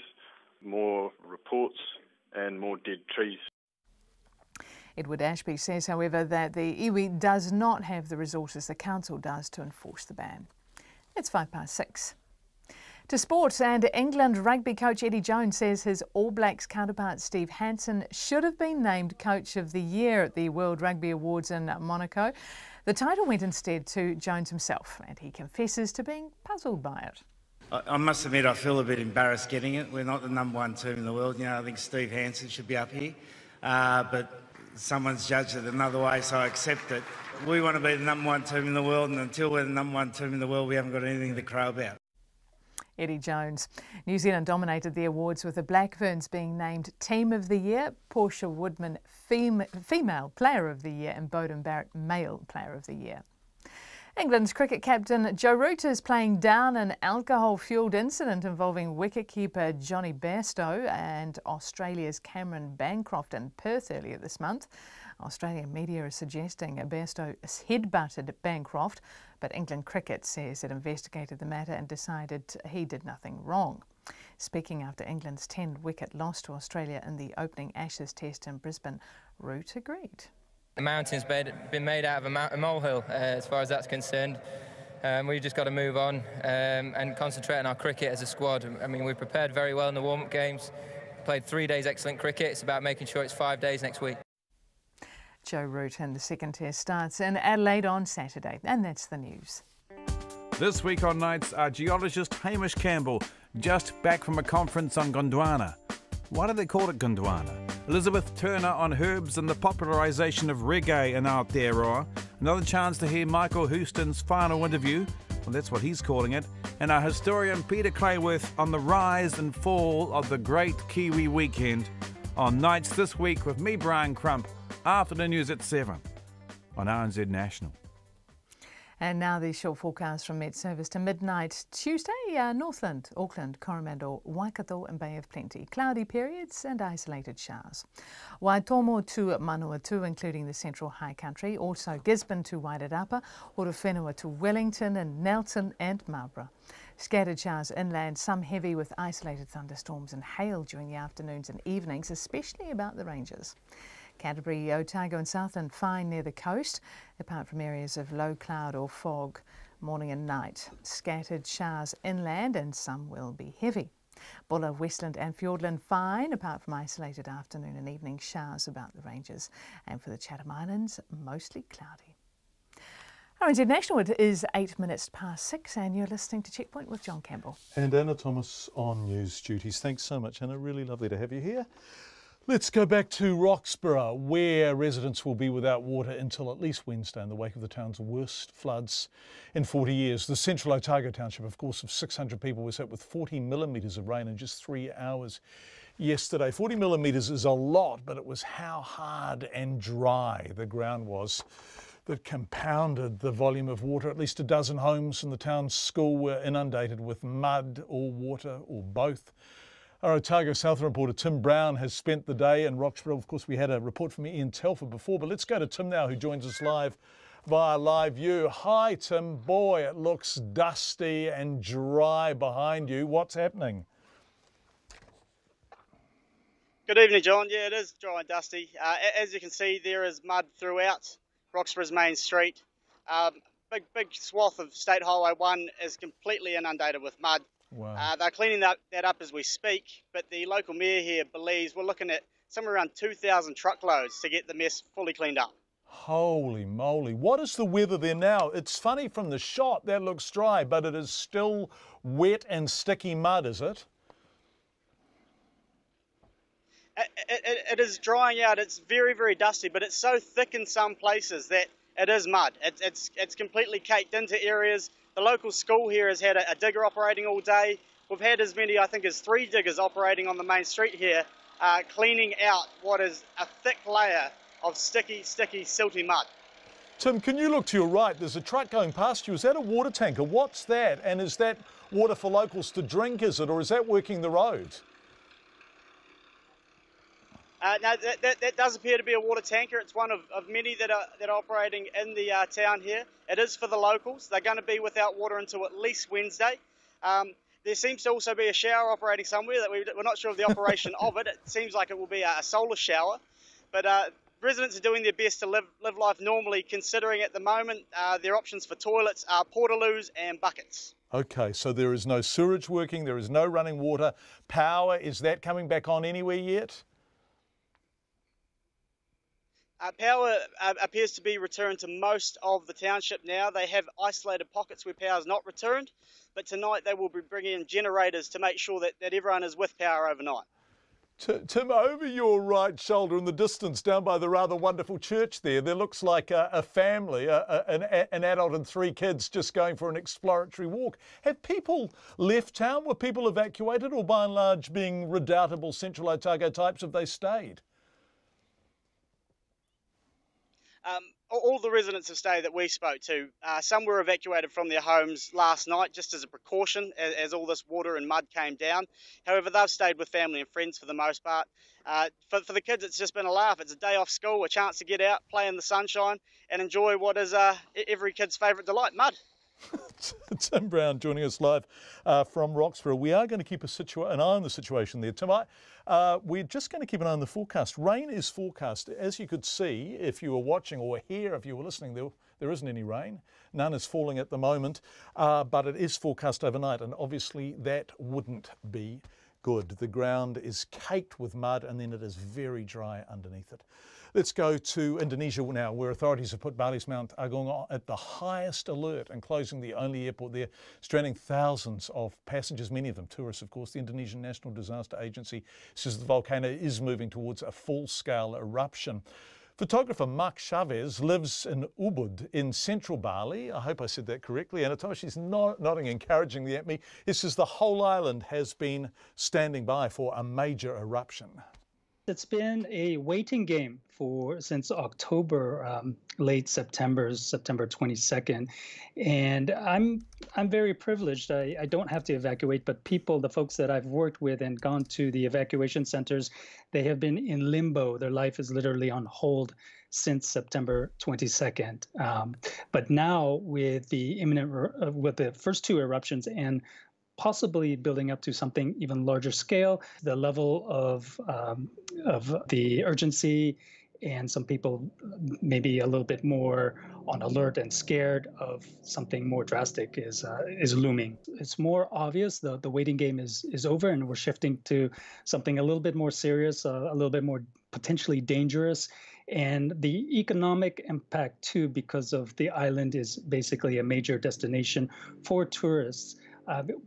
Speaker 16: more reports and more dead trees.
Speaker 15: Edward Ashby says, however, that the iwi does not have the resources the council does to enforce the ban. It's 6:05. To sport, and England rugby coach Eddie Jones says his All Blacks counterpart Steve Hansen should have been named Coach of the Year at the World Rugby Awards in Monaco. The title went instead to Jones himself, and he confesses to being puzzled by it.
Speaker 17: I must admit I feel a bit embarrassed getting it. We're not the number one team in the world. You know, I think Steve Hansen should be up here, but someone's judged it another way, so I accept it. We want to be the number one team in the world, and until we're the number one team in the world, we haven't got anything to crow about.
Speaker 15: Eddie Jones. New Zealand dominated the awards with the Black Ferns being named Team of the Year, Portia Woodman Female Player of the Year and Bowden Barrett Male Player of the Year. England's cricket captain Joe Root is playing down an alcohol-fuelled incident involving wicketkeeper Johnny Bairstow and Australia's Cameron Bancroft in Perth earlier this month. Australian media is suggesting Bairstow headbutted Bancroft, but England Cricket says it investigated the matter and decided he did nothing wrong. Speaking after England's 10-wicket loss to Australia in the opening Ashes test in Brisbane, Root agreed.
Speaker 24: The mountain's been made out of a molehill, as far as that's concerned. We've just got to move on and concentrate on our cricket as a squad. I mean, we prepared very well in the warm-up games, played 3 days excellent cricket. It's about making sure it's 5 days next week.
Speaker 15: Joe Root, and the second test starts in Adelaide on Saturday. And that's the news.
Speaker 25: This week on Nights, our geologist Hamish Campbell, just back from a conference on Gondwana. Why do they call it Gondwana? Elizabeth Turner on herbs and the popularisation of reggae in Aotearoa. Another chance to hear Michael Houston's final interview, well, that's what he's calling it. And our historian Peter Clayworth on the rise and fall of the Great Kiwi Weekend on Nights this week with me, Brian Crump, after the news at 7 on RNZ National.
Speaker 15: And now the short forecast from Met Service to midnight Tuesday. Northland, Auckland, Coromandel, Waikato and Bay of Plenty. Cloudy periods and isolated showers. Waitomo to Manawatu, including the central high country. Also Gisborne to Wairarapa, Horowhenua to Wellington and Nelson and Marlborough. Scattered showers inland, some heavy with isolated thunderstorms and hail during the afternoons and evenings, especially about the ranges. Canterbury, Otago and Southland fine near the coast, apart from areas of low cloud or fog morning and night. Scattered showers inland and some will be heavy. Bulla, Westland and Fiordland fine, apart from isolated afternoon and evening showers about the ranges. And for the Chatham Islands, mostly cloudy. RNZ National, it is 8 minutes past 6 and you're listening to Checkpoint with John Campbell.
Speaker 4: And Anna Thomas on news duties. Thanks so much, Anna. Really lovely to have you here. Let's go back to Roxburgh, where residents will be without water until at least Wednesday in the wake of the town's worst floods in 40 years. The central Otago township, of course, of 600 people, was hit with 40 millimetres of rain in just 3 hours yesterday. 40 millimetres is a lot, but it was how hard and dry the ground was that compounded the volume of water. At least a dozen homes in the town's school were inundated with mud or water or both. Our Otago Southern reporter Tim Brown has spent the day in Roxburgh. Of course, we had a report from Ian Telfer before, but let's go to Tim now, who joins us live via Live View. Hi, Tim. Boy, it looks dusty and dry behind you. What's happening?
Speaker 26: Good evening, John. Yeah, it is dry and dusty. As you can see, there is mud throughout Roxburgh's main street. big swath of State Highway 1 is completely inundated with mud.
Speaker 4: Wow.
Speaker 26: They're cleaning that up as we speak, but the local mayor here believes we're looking at somewhere around 2,000 truckloads to get the mess fully cleaned up.
Speaker 4: Holy moly. What is the weather there now? It's funny from the shot, that looks dry, but it is still wet and sticky mud, is it?
Speaker 26: It is drying out. It's very, very dusty, but it's so thick in some places that it is mud. It's completely caked into areas. The local school here has had a digger operating all day. We've had as many, I think, as 3 diggers operating on the main street here, cleaning out what is a thick layer of sticky, silty mud.
Speaker 4: Tim, can you look to your right? There's a truck going past you. Is that a water tanker? What's that? And is that water for locals to drink, is it? Or is that working the road?
Speaker 26: No, that does appear to be a water tanker. It's one of many that are operating in the town here. It is for the locals. They're going to be without water until at least Wednesday. There seems to also be a shower operating somewhere that we're not sure of the operation of it. It seems like it will be a solar shower. But residents are doing their best to live life normally, considering at the moment their options for toilets are portaloos and buckets.
Speaker 4: Okay, so there is no sewage working, there is no running water. Power, is that coming back on anywhere yet?
Speaker 26: Power appears to be returned to most of the township now. They have isolated pockets where power is not returned, but tonight they will be bringing in generators to make sure that everyone is with power overnight.
Speaker 4: Tim, over your right shoulder in the distance, down by the rather wonderful church there looks like a family, an adult and 3 kids just going for an exploratory walk. Have people left town? Were people evacuated, or by and large, being redoubtable Central Otago types, have they stayed?
Speaker 26: All the residents have stayed that we spoke to. Some were evacuated from their homes last night just as a precaution as all this water and mud came down. However, they've stayed with family and friends for the most part. For the kids, it's just been a laugh. It's a day off school, a chance to get out, play in the sunshine and enjoy what is every kid's favourite delight, mud.
Speaker 4: Tim Brown joining us live from Roxburgh. We are going to keep an eye on the situation there. Tim, we're just going to keep an eye on the forecast. Rain is forecast. As you could see, if you were watching, or hear if you were listening, there isn't any rain. None is falling at the moment, but it is forecast overnight, and obviously that wouldn't be good. The ground is caked with mud, and then it is very dry underneath it. Let's go to Indonesia now, where authorities have put Bali's Mount Agung at the highest alert and closing the only airport there, stranding thousands of passengers, many of them tourists, of course. The Indonesian National Disaster Agency says the volcano is moving towards a full-scale eruption. Photographer Mark Chavez lives in Ubud in central Bali. I hope I said that correctly. And she's nodding encouragingly at me. He says the whole island has been standing by for a major eruption.
Speaker 1: It's been a waiting game since October, late September 22nd, and I'm very privileged. I don't have to evacuate, but the folks that I've worked with and gone to the evacuation centers, they have been in limbo. Their life is literally on hold since September 22nd. But now with the with the first 2 eruptions and possibly building up to something even larger scale, the level of the urgency, and some people maybe a little bit more on alert and scared of something more drastic is looming. It's more obvious the waiting game is over, and we're shifting to something a little bit more serious, a little bit more potentially dangerous. And the economic impact too, because of the island is basically a major destination for tourists,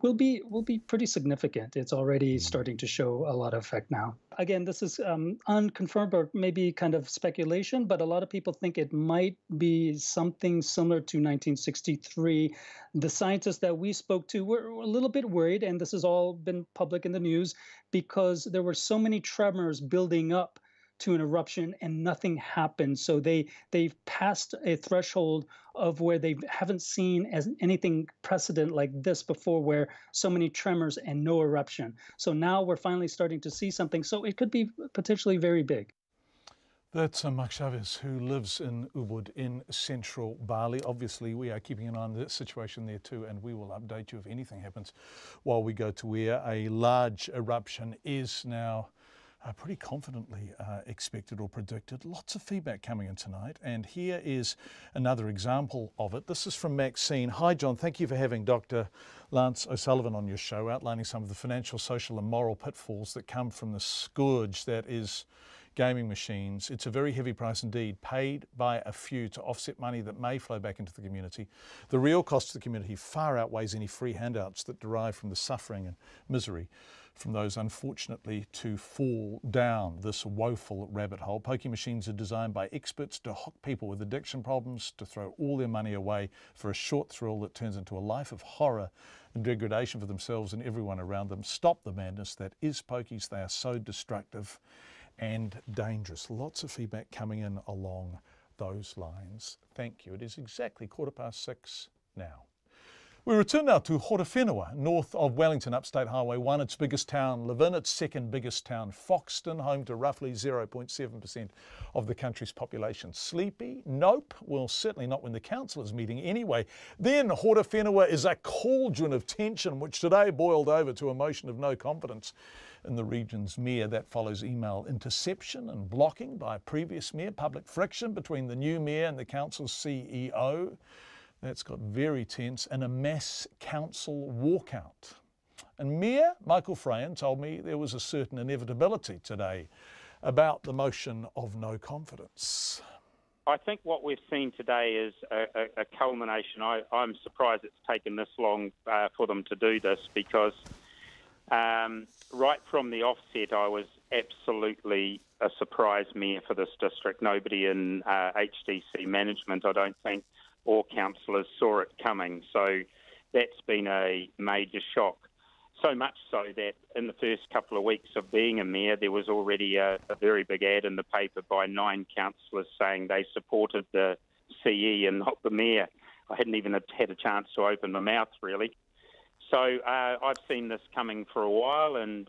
Speaker 1: will be pretty significant. It's already starting to show a lot of effect now. Again, this is unconfirmed or maybe kind of speculation, but a lot of people think it might be something similar to 1963. The scientists that we spoke to were a little bit worried, and this has all been public in the news, because there were so many tremors building up to an eruption and nothing happened. So they've passed a threshold of where they haven't seen as anything precedent like this before, where so many tremors and no eruption. So now we're finally starting to see something. So it could be potentially very big.
Speaker 4: That's Mark Chavez, who lives in Ubud in central Bali. Obviously, we are keeping an eye on the situation there too, and we will update you if anything happens while we go to air. A large eruption is now pretty confidently expected or predicted. Lots of feedback coming in tonight, and here is another example of it. This is from Maxine. Hi John, thank you for having Dr. Lance O'Sullivan on your show, outlining some of the financial, social and moral pitfalls that come from the scourge that is gaming machines. It's a very heavy price indeed, paid by a few to offset money that may flow back into the community. The real cost to the community far outweighs any free handouts that derive from the suffering and misery from those unfortunately to fall down this woeful rabbit hole. Pokie machines are designed by experts to hook people with addiction problems to throw all their money away for a short thrill that turns into a life of horror and degradation for themselves and everyone around them. Stop the madness that is pokies. They are so destructive and dangerous. Lots of feedback coming in along those lines. Thank you. It is exactly 6:15 now. We return now to Horowhenua, north of Wellington, Upstate Highway 1, its biggest town, Levin, its second biggest town, Foxton, home to roughly 0.7% of the country's population. Sleepy? Nope. Well, certainly not when the council is meeting anyway. Then Horowhenua is a cauldron of tension, which today boiled over to a motion of no confidence in the region's mayor. That follows email interception and blocking by a previous mayor, public friction between the new mayor and the council's CEO. That's got very tense, and a mass council walkout. And Mayor Michael Frayan told me there was a certain inevitability today about the motion of no confidence.
Speaker 2: I think what we've seen today is a culmination. I'm surprised it's taken this long for them to do this, because right from the offset I was absolutely a surprise mayor for this district. Nobody in HDC management, I don't think, or councillors saw it coming. So that's been a major shock. So much so that in the first couple of weeks of being a mayor, there was already a very big ad in the paper by 9 councillors saying they supported the CE and not the mayor. I hadn't even had a chance to open my mouth, really. So I've seen this coming for a while, and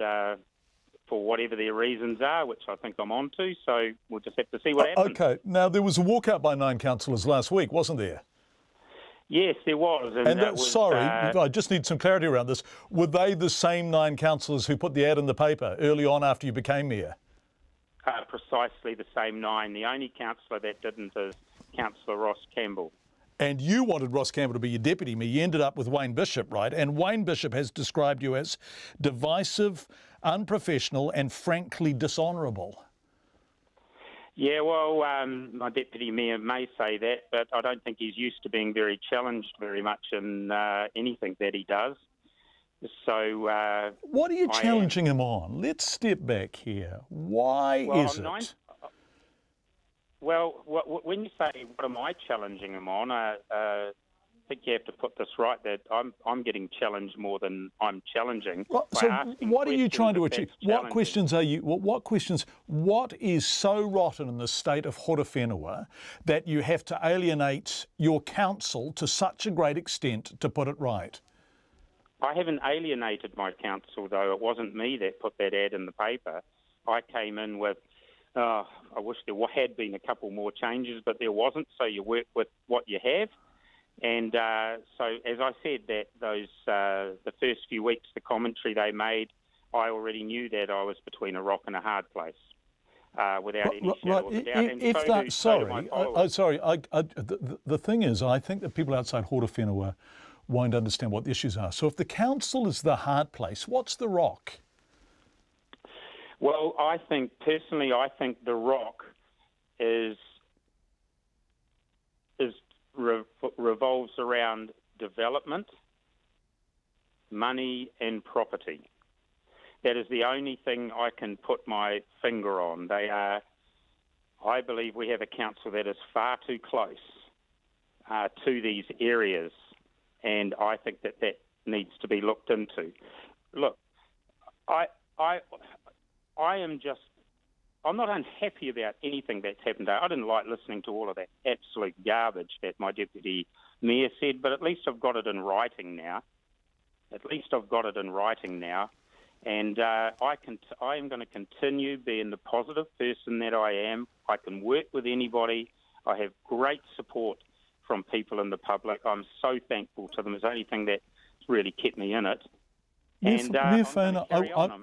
Speaker 2: for whatever their reasons are, which I think I'm on to, so we'll just have to see what happens.
Speaker 4: Okay, now there was a walkout by 9 councillors last week, wasn't there?
Speaker 2: Yes, there was.
Speaker 4: And that was, sorry, I just need some clarity around this. Were they the same 9 councillors who put the ad in the paper early on after you became mayor?
Speaker 2: Precisely the same 9. The only councillor that didn't is Councillor Ross Campbell.
Speaker 4: And you wanted Ross Campbell to be your deputy mayor. You ended up with Wayne Bishop, right? And Wayne Bishop has described you as divisive, unprofessional and frankly dishonourable.
Speaker 2: Yeah, well, my deputy mayor may say that, but I don't think he's used to being very challenged very much in anything that he does. So
Speaker 4: what are you challenging him on? Let's step back here. Why is it?
Speaker 2: Well, when you say what am I challenging him on, I think you have to put this right, that I'm getting challenged more than I'm challenging.
Speaker 4: So what are you trying to achieve? What questions are you? What is so rotten in the state of Horowhenua that you have to alienate your council to such a great extent to put it right?
Speaker 2: I haven't alienated my council, though. It wasn't me that put that ad in the paper. I came in with, I wish there had been a couple more changes, but there wasn't, so you work with what you have. And so, as I said, that the first few weeks, the commentary they made, I already knew that I was between a rock and a hard place, without any shadow of a doubt.
Speaker 4: The thing is, I think that people outside Horowhenua won't understand what the issues are. So if the council is the hard place, what's the rock?
Speaker 2: Well, I think the rock revolves around development, money and property. That is the only thing I can put my finger on. I believe we have a council that is far too close to these areas, and I think that needs to be looked into. Look, I'm not unhappy about anything that's happened. I didn't like listening to all of that absolute garbage that my deputy mayor said, but at least I've got it in writing now. And I am going to continue being the positive person that I am. I can work with anybody. I have great support from people in the public. I'm so thankful to them. It's the only thing that's really kept me in it.
Speaker 4: Mayor Fiona,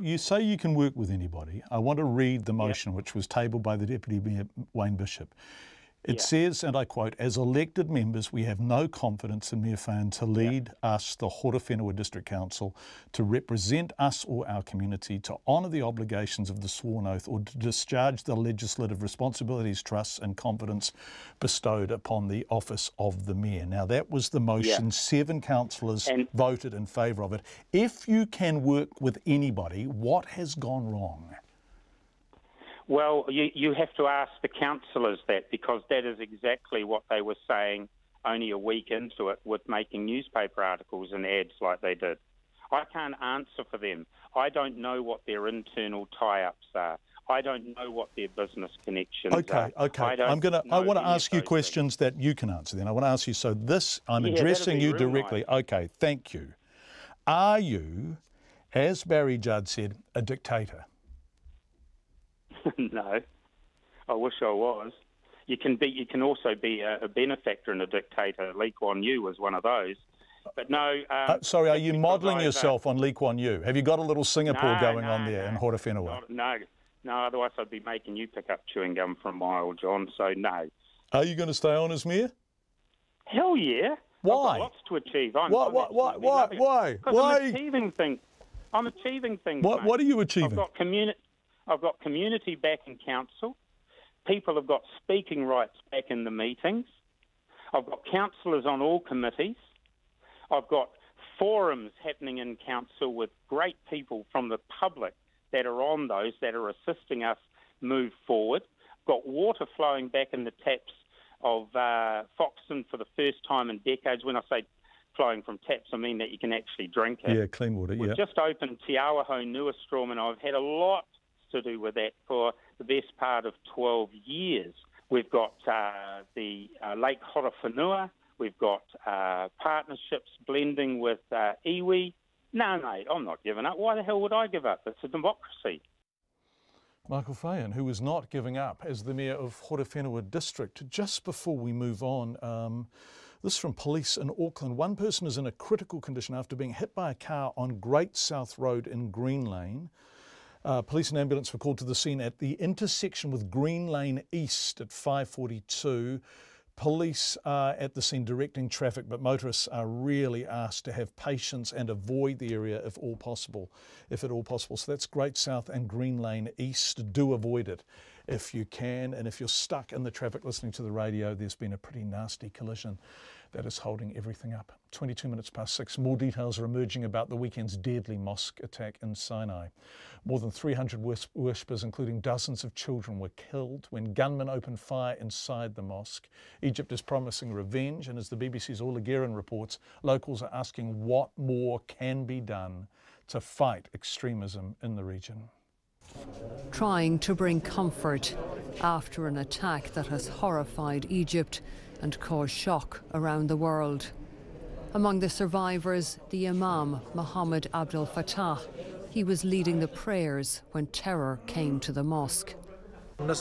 Speaker 4: you say you can work with anybody. I want to read the motion which was tabled by the Deputy Mayor Wayne Bishop. It says, and I quote, "As elected members, we have no confidence in Mayor Fiona to lead us, the Horowhenua District Council, to represent us or our community, to honour the obligations of the sworn oath, or to discharge the legislative responsibilities, trusts and confidence bestowed upon the office of the Mayor." Now, that was the motion. 7 councillors voted in favour of it. If you can work with anybody, what has gone wrong?
Speaker 2: Well, you have to ask the councillors that, because that is exactly what they were saying only a week into it with making newspaper articles and ads like they did. I can't answer for them. I don't know what their internal tie-ups are. I don't know what their business connections are.
Speaker 4: Okay. I want to ask you questions that you can answer then. I want to ask you, so this, I'm addressing you directly. Nice. Okay, thank you. Are you, as Barry Judd said, a dictator?
Speaker 2: No, I wish I was. You can also be a benefactor and a dictator. Lee Kuan Yew was one of those. But no.
Speaker 4: Sorry, are you modelling yourself on Lee Kuan Yew? Have you got a little Singapore going on there in Horowhenua?
Speaker 2: No, otherwise I'd be making you pick up chewing gum for a mile, John, so no.
Speaker 4: Are you going to stay on as mayor?
Speaker 2: Hell yeah.
Speaker 4: Why?
Speaker 2: I've got lots to achieve.
Speaker 4: Why?
Speaker 2: I'm achieving things. I'm achieving things.
Speaker 4: What are you achieving?
Speaker 2: I've got community back in council. People have got speaking rights back in the meetings. I've got councillors on all committees. I've got forums happening in council with great people from the public that are on those, that are assisting us move forward. I've got water flowing back in the taps of Foxton for the first time in decades. When I say flowing from taps, I mean that you can actually drink it.
Speaker 4: Yeah, clean water,
Speaker 2: We've just opened Te Horowhenua Strom, and I've had a lot to do with that for the best part of 12 years. We've got the Lake Horowhenua. We've got partnerships blending with iwi. No, mate, I'm not giving up. Why the hell would I give up? It's a democracy.
Speaker 4: Michael Fayan, who is not giving up as the Mayor of Horowhenua District. Just before we move on, this from police in Auckland. One person is in a critical condition after being hit by a car on Great South Road in Green Lane. Police and ambulance were called to the scene at the intersection with Green Lane East at 5:42. Police are at the scene directing traffic, but motorists are really asked to have patience and avoid the area if at all possible. So that's Great South and Green Lane East. Do avoid it if you can. And if you're stuck in the traffic listening to the radio, there's been a pretty nasty collision that is holding everything up. 22 minutes past 6. More details are emerging about the weekend's deadly mosque attack in Sinai. More than 300 worshippers, including dozens of children, were killed when gunmen opened fire inside the mosque. Egypt is promising revenge, and as the BBC's Ola Guerin reports, locals are asking what more can be done to fight extremism in the region.
Speaker 10: Trying to bring comfort after an attack that has horrified Egypt and caused shock around the world. Among the survivors, the Imam, Mohammed Abdel Fattah. He was leading the prayers when terror came to the mosque. As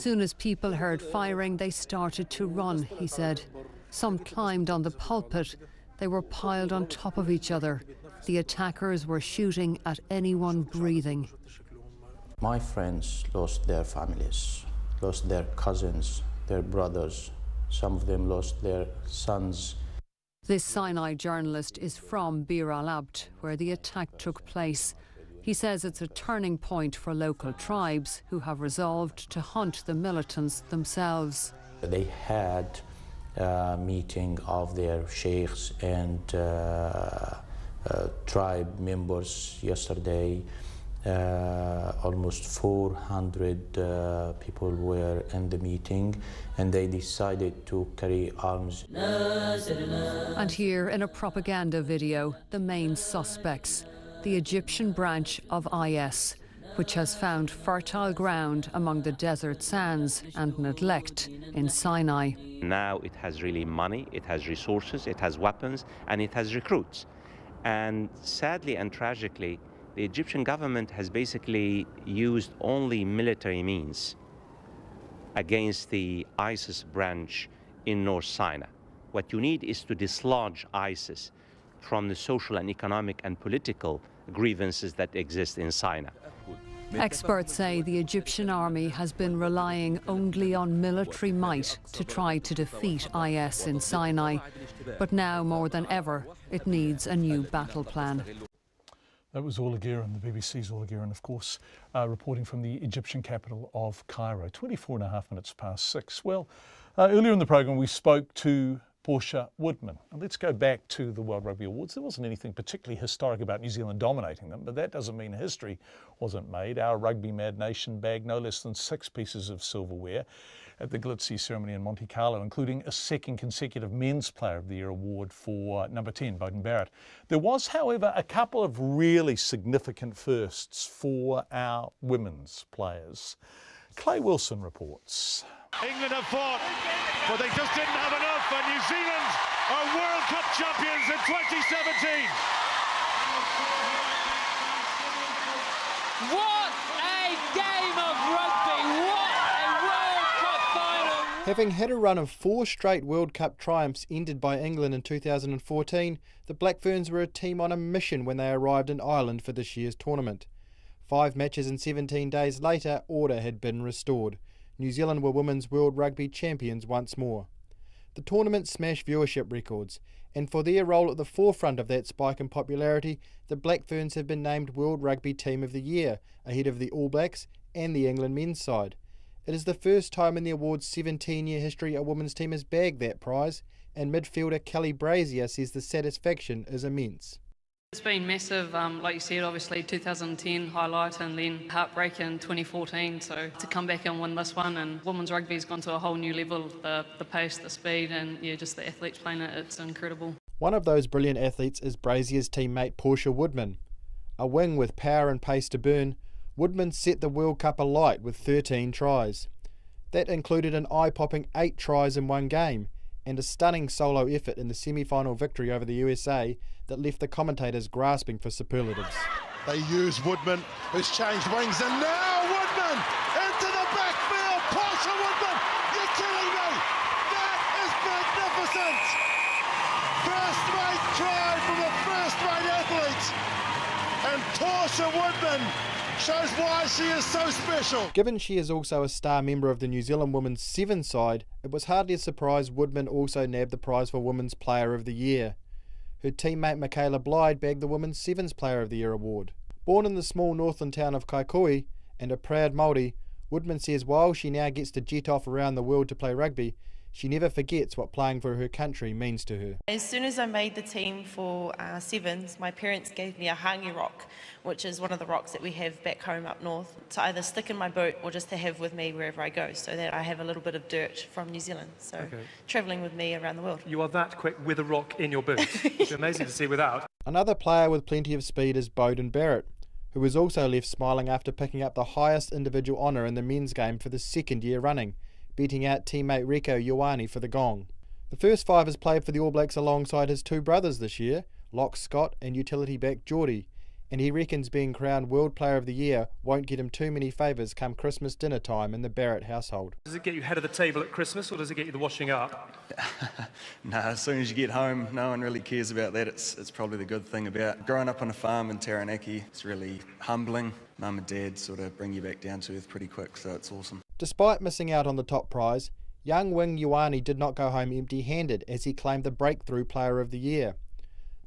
Speaker 10: soon as people heard firing, they started to run, he said. Some climbed on the pulpit. They were piled on top of each other. The attackers were shooting at anyone breathing.
Speaker 18: My friends lost their families, lost their cousins, their brothers. Some of them lost their sons.
Speaker 10: This Sinai journalist is from Bir Al Abd, where the attack took place. He says it's a turning point for local tribes who have resolved to hunt the militants themselves.
Speaker 18: They had a meeting of their sheikhs and tribe members yesterday. Almost 400 people were in the meeting, and they decided to carry arms.
Speaker 10: And here in a propaganda video, the main suspects, the Egyptian branch of IS, which has found fertile ground among the desert sands and neglect in Sinai.
Speaker 19: Now it has really money, it has resources, it has weapons, and it has recruits. And sadly and tragically, the Egyptian government has basically used only military means against the ISIS branch in North Sinai. What you need is to dislodge ISIS, from the social and economic and political grievances that exist in Sinai.
Speaker 10: Experts say the Egyptian army has been relying only on military might to try to defeat IS in Sinai. But now, more than ever, it needs a new battle plan.
Speaker 4: That was Orla Guerin, the BBC's Orla Guerin, of course, reporting from the Egyptian capital of Cairo. 24.5 minutes past 6. Well, earlier in the program we spoke to Portia Woodman. And let's go back to the World Rugby Awards. There wasn't anything particularly historic about New Zealand dominating them, but that doesn't mean history wasn't made. Our rugby mad nation bagged no less than 6 pieces of silverware at the glitzy ceremony in Monte Carlo, including a second consecutive Men's Player of the Year award for number 10, Beauden Barrett. There was, however, a couple of really significant firsts for our women's players. Clay Wilson reports.
Speaker 6: England have fought, but they just didn't have enough, and New Zealand are World Cup champions in 2017.
Speaker 7: What a game of rugby! What a World Cup final!
Speaker 8: Having had a run of 4 straight World Cup triumphs ended by England in 2014, the Black Ferns were a team on a mission when they arrived in Ireland for this year's tournament. 5 matches and 17 days later, order had been restored. New Zealand were Women's World Rugby champions once more. The tournament smashed viewership records, and for their role at the forefront of that spike in popularity, the Black Ferns have been named World Rugby Team of the Year, ahead of the All Blacks and the England men's side. It is the first time in the award's 17-year history a women's team has bagged that prize, and midfielder Kelly Brazier says the satisfaction is immense.
Speaker 21: It's been massive, like you said, obviously 2010 highlight and then heartbreak in 2014, so to come back and win this one, and women's rugby's gone to a whole new level, the pace, the speed, and yeah, just the athletes playing it, it's incredible.
Speaker 8: One of those brilliant athletes is Brazier's teammate Portia Woodman. A wing with power and pace to burn, Woodman set the World Cup alight with 13 tries. That included an eye-popping 8 tries in one game, and a stunning solo effort in the semi-final victory over the USA that left the commentators grasping for superlatives.
Speaker 6: They use Woodman, who's changed wings, and now Woodman into the backfield. Portia Woodman, you're killing me. That is magnificent. First-rate try from a first-rate athlete, and Portia Woodman shows why she is so special.
Speaker 8: Given she is also a star member of the New Zealand Women's Sevens side, it was hardly a surprise Woodman also nabbed the prize for Women's Player of the Year. Her teammate Michaela Blyde bagged the Women's Sevens Player of the Year award. Born in the small northern town of Kaikoui and a proud Māori, Woodman says while she now gets to jet off around the world to play rugby, she never forgets what playing for her country means to her.
Speaker 22: As soon as I made the team for Sevens, my parents gave me a hangi rock, which is one of the rocks that we have back home up north, to either stick in my boot or just to have with me wherever I go, so that I have a little bit of dirt from New Zealand, so travelling with me around the world.
Speaker 23: You are that quick with a rock in your boot. It's amazing to see without.
Speaker 8: Another player with plenty of speed is Beauden Barrett, who was also left smiling after picking up the highest individual honour in the men's game for the 2nd year running, beating out teammate Rieko Ioane for the gong. The first 5 has played for the All Blacks alongside his 2 brothers this year, Lock Scott and utility back Geordie, and he reckons being crowned World Player of the Year won't get him too many favours come Christmas dinner time in the Barrett household.
Speaker 23: Does it get you head of the table at Christmas, or does it get you the washing up?
Speaker 27: No, as soon as you get home, no one really cares about that. It's probably the good thing about growing up on a farm in Taranaki. It's really humbling. Mum and Dad sort of bring you back down to earth pretty quick, so it's awesome.
Speaker 8: Despite missing out on the top prize, young wing Ioane did not go home empty-handed as he claimed the Breakthrough Player of the Year.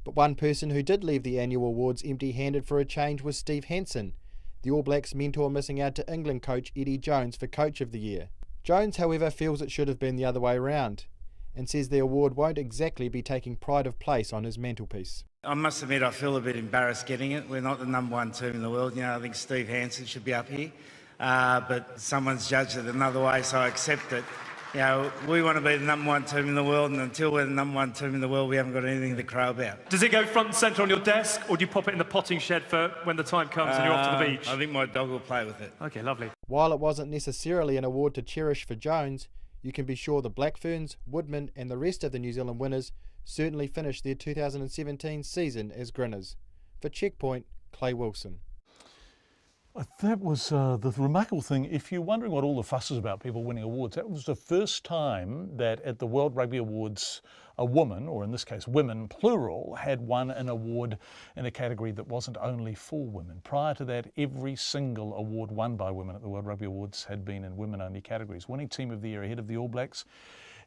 Speaker 8: But one person who did leave the annual awards empty-handed for a change was Steve Hansen, the All Blacks mentor missing out to England coach Eddie Jones for Coach of the Year. Jones, however, feels it should have been the other way around, and says the award won't exactly be taking pride of place on his mantelpiece.
Speaker 17: I must admit I feel a bit embarrassed getting it. We're not the #1 team in the world. I think Steve Hansen should be up here. But someone's judged it another way, so I accept it. We want to be the #1 team in the world, and until we're the #1 team in the world, we haven't got anything to crow about.
Speaker 23: Does it go front and centre on your desk, or do you pop it in the potting shed for when the time comes and you're off to the beach?
Speaker 17: I think my dog will play with it.
Speaker 23: Okay, lovely.
Speaker 8: While it wasn't necessarily an award to cherish for Jones, you can be sure the Black Ferns, Woodman and the rest of the New Zealand winners certainly finished their 2017 season as grinners. For Checkpoint, Clay Wilson.
Speaker 4: That was the remarkable thing. If you're wondering what all the fuss is about, people winning awards, that was the first time that at the World Rugby Awards a woman, or in this case women plural, had won an award in a category that wasn't only for women. Prior to that, every single award won by women at the World Rugby Awards had been in women-only categories. Winning Team of the Year ahead of the All Blacks,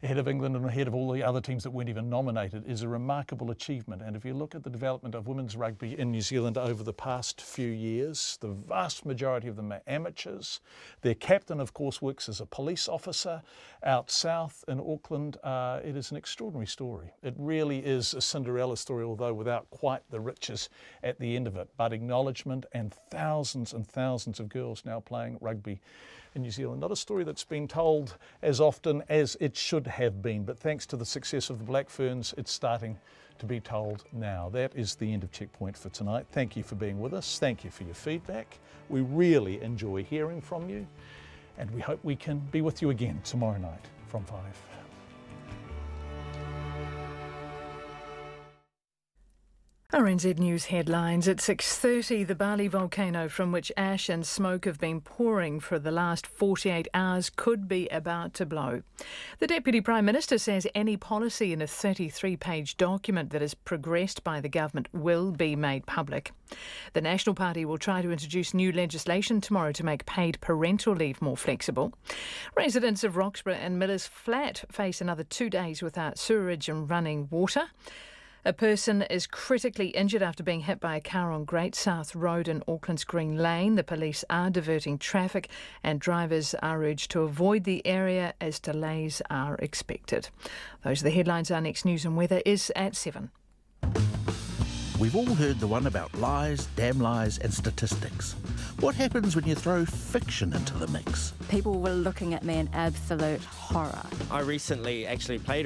Speaker 4: ahead of England and ahead of all the other teams that weren't even nominated is a remarkable achievement. And if you look at the development of women's rugby in New Zealand over the past few years, the vast majority of them are amateurs. Their captain, of course, works as a police officer out south in Auckland. It is an extraordinary story. It really is a Cinderella story, although without quite the riches at the end of it. But acknowledgement and thousands of girls now playing rugby in New Zealand. Not a story that's been told as often as it should have been, but thanks to the success of the Black Ferns, it's starting to be told now. That is the end of Checkpoint for tonight. Thank you for being with us. Thank you for your feedback. We really enjoy hearing from you, and we hope we can be with you again tomorrow night from 5.
Speaker 15: RNZ News headlines. At 6:30, the Bali volcano, from which ash and smoke have been pouring for the last 48 hours, could be about to blow. The Deputy Prime Minister says any policy in a 33-page document that is progressed by the government will be made public. The National Party will try to introduce new legislation tomorrow to make paid parental leave more flexible. Residents of Roxburgh and Miller's Flat face another 2 days without sewerage and running water. A person is critically injured after being hit by a car on Great South Road in Auckland's Green Lane. The police are diverting traffic and drivers are urged to avoid the area as delays are expected. Those are the headlines. Our next news and weather is at 7.
Speaker 3: We've all heard the one about lies, damn lies and statistics. What happens when you throw fiction into the mix?
Speaker 5: People were looking at me in absolute horror.
Speaker 9: I recently actually played a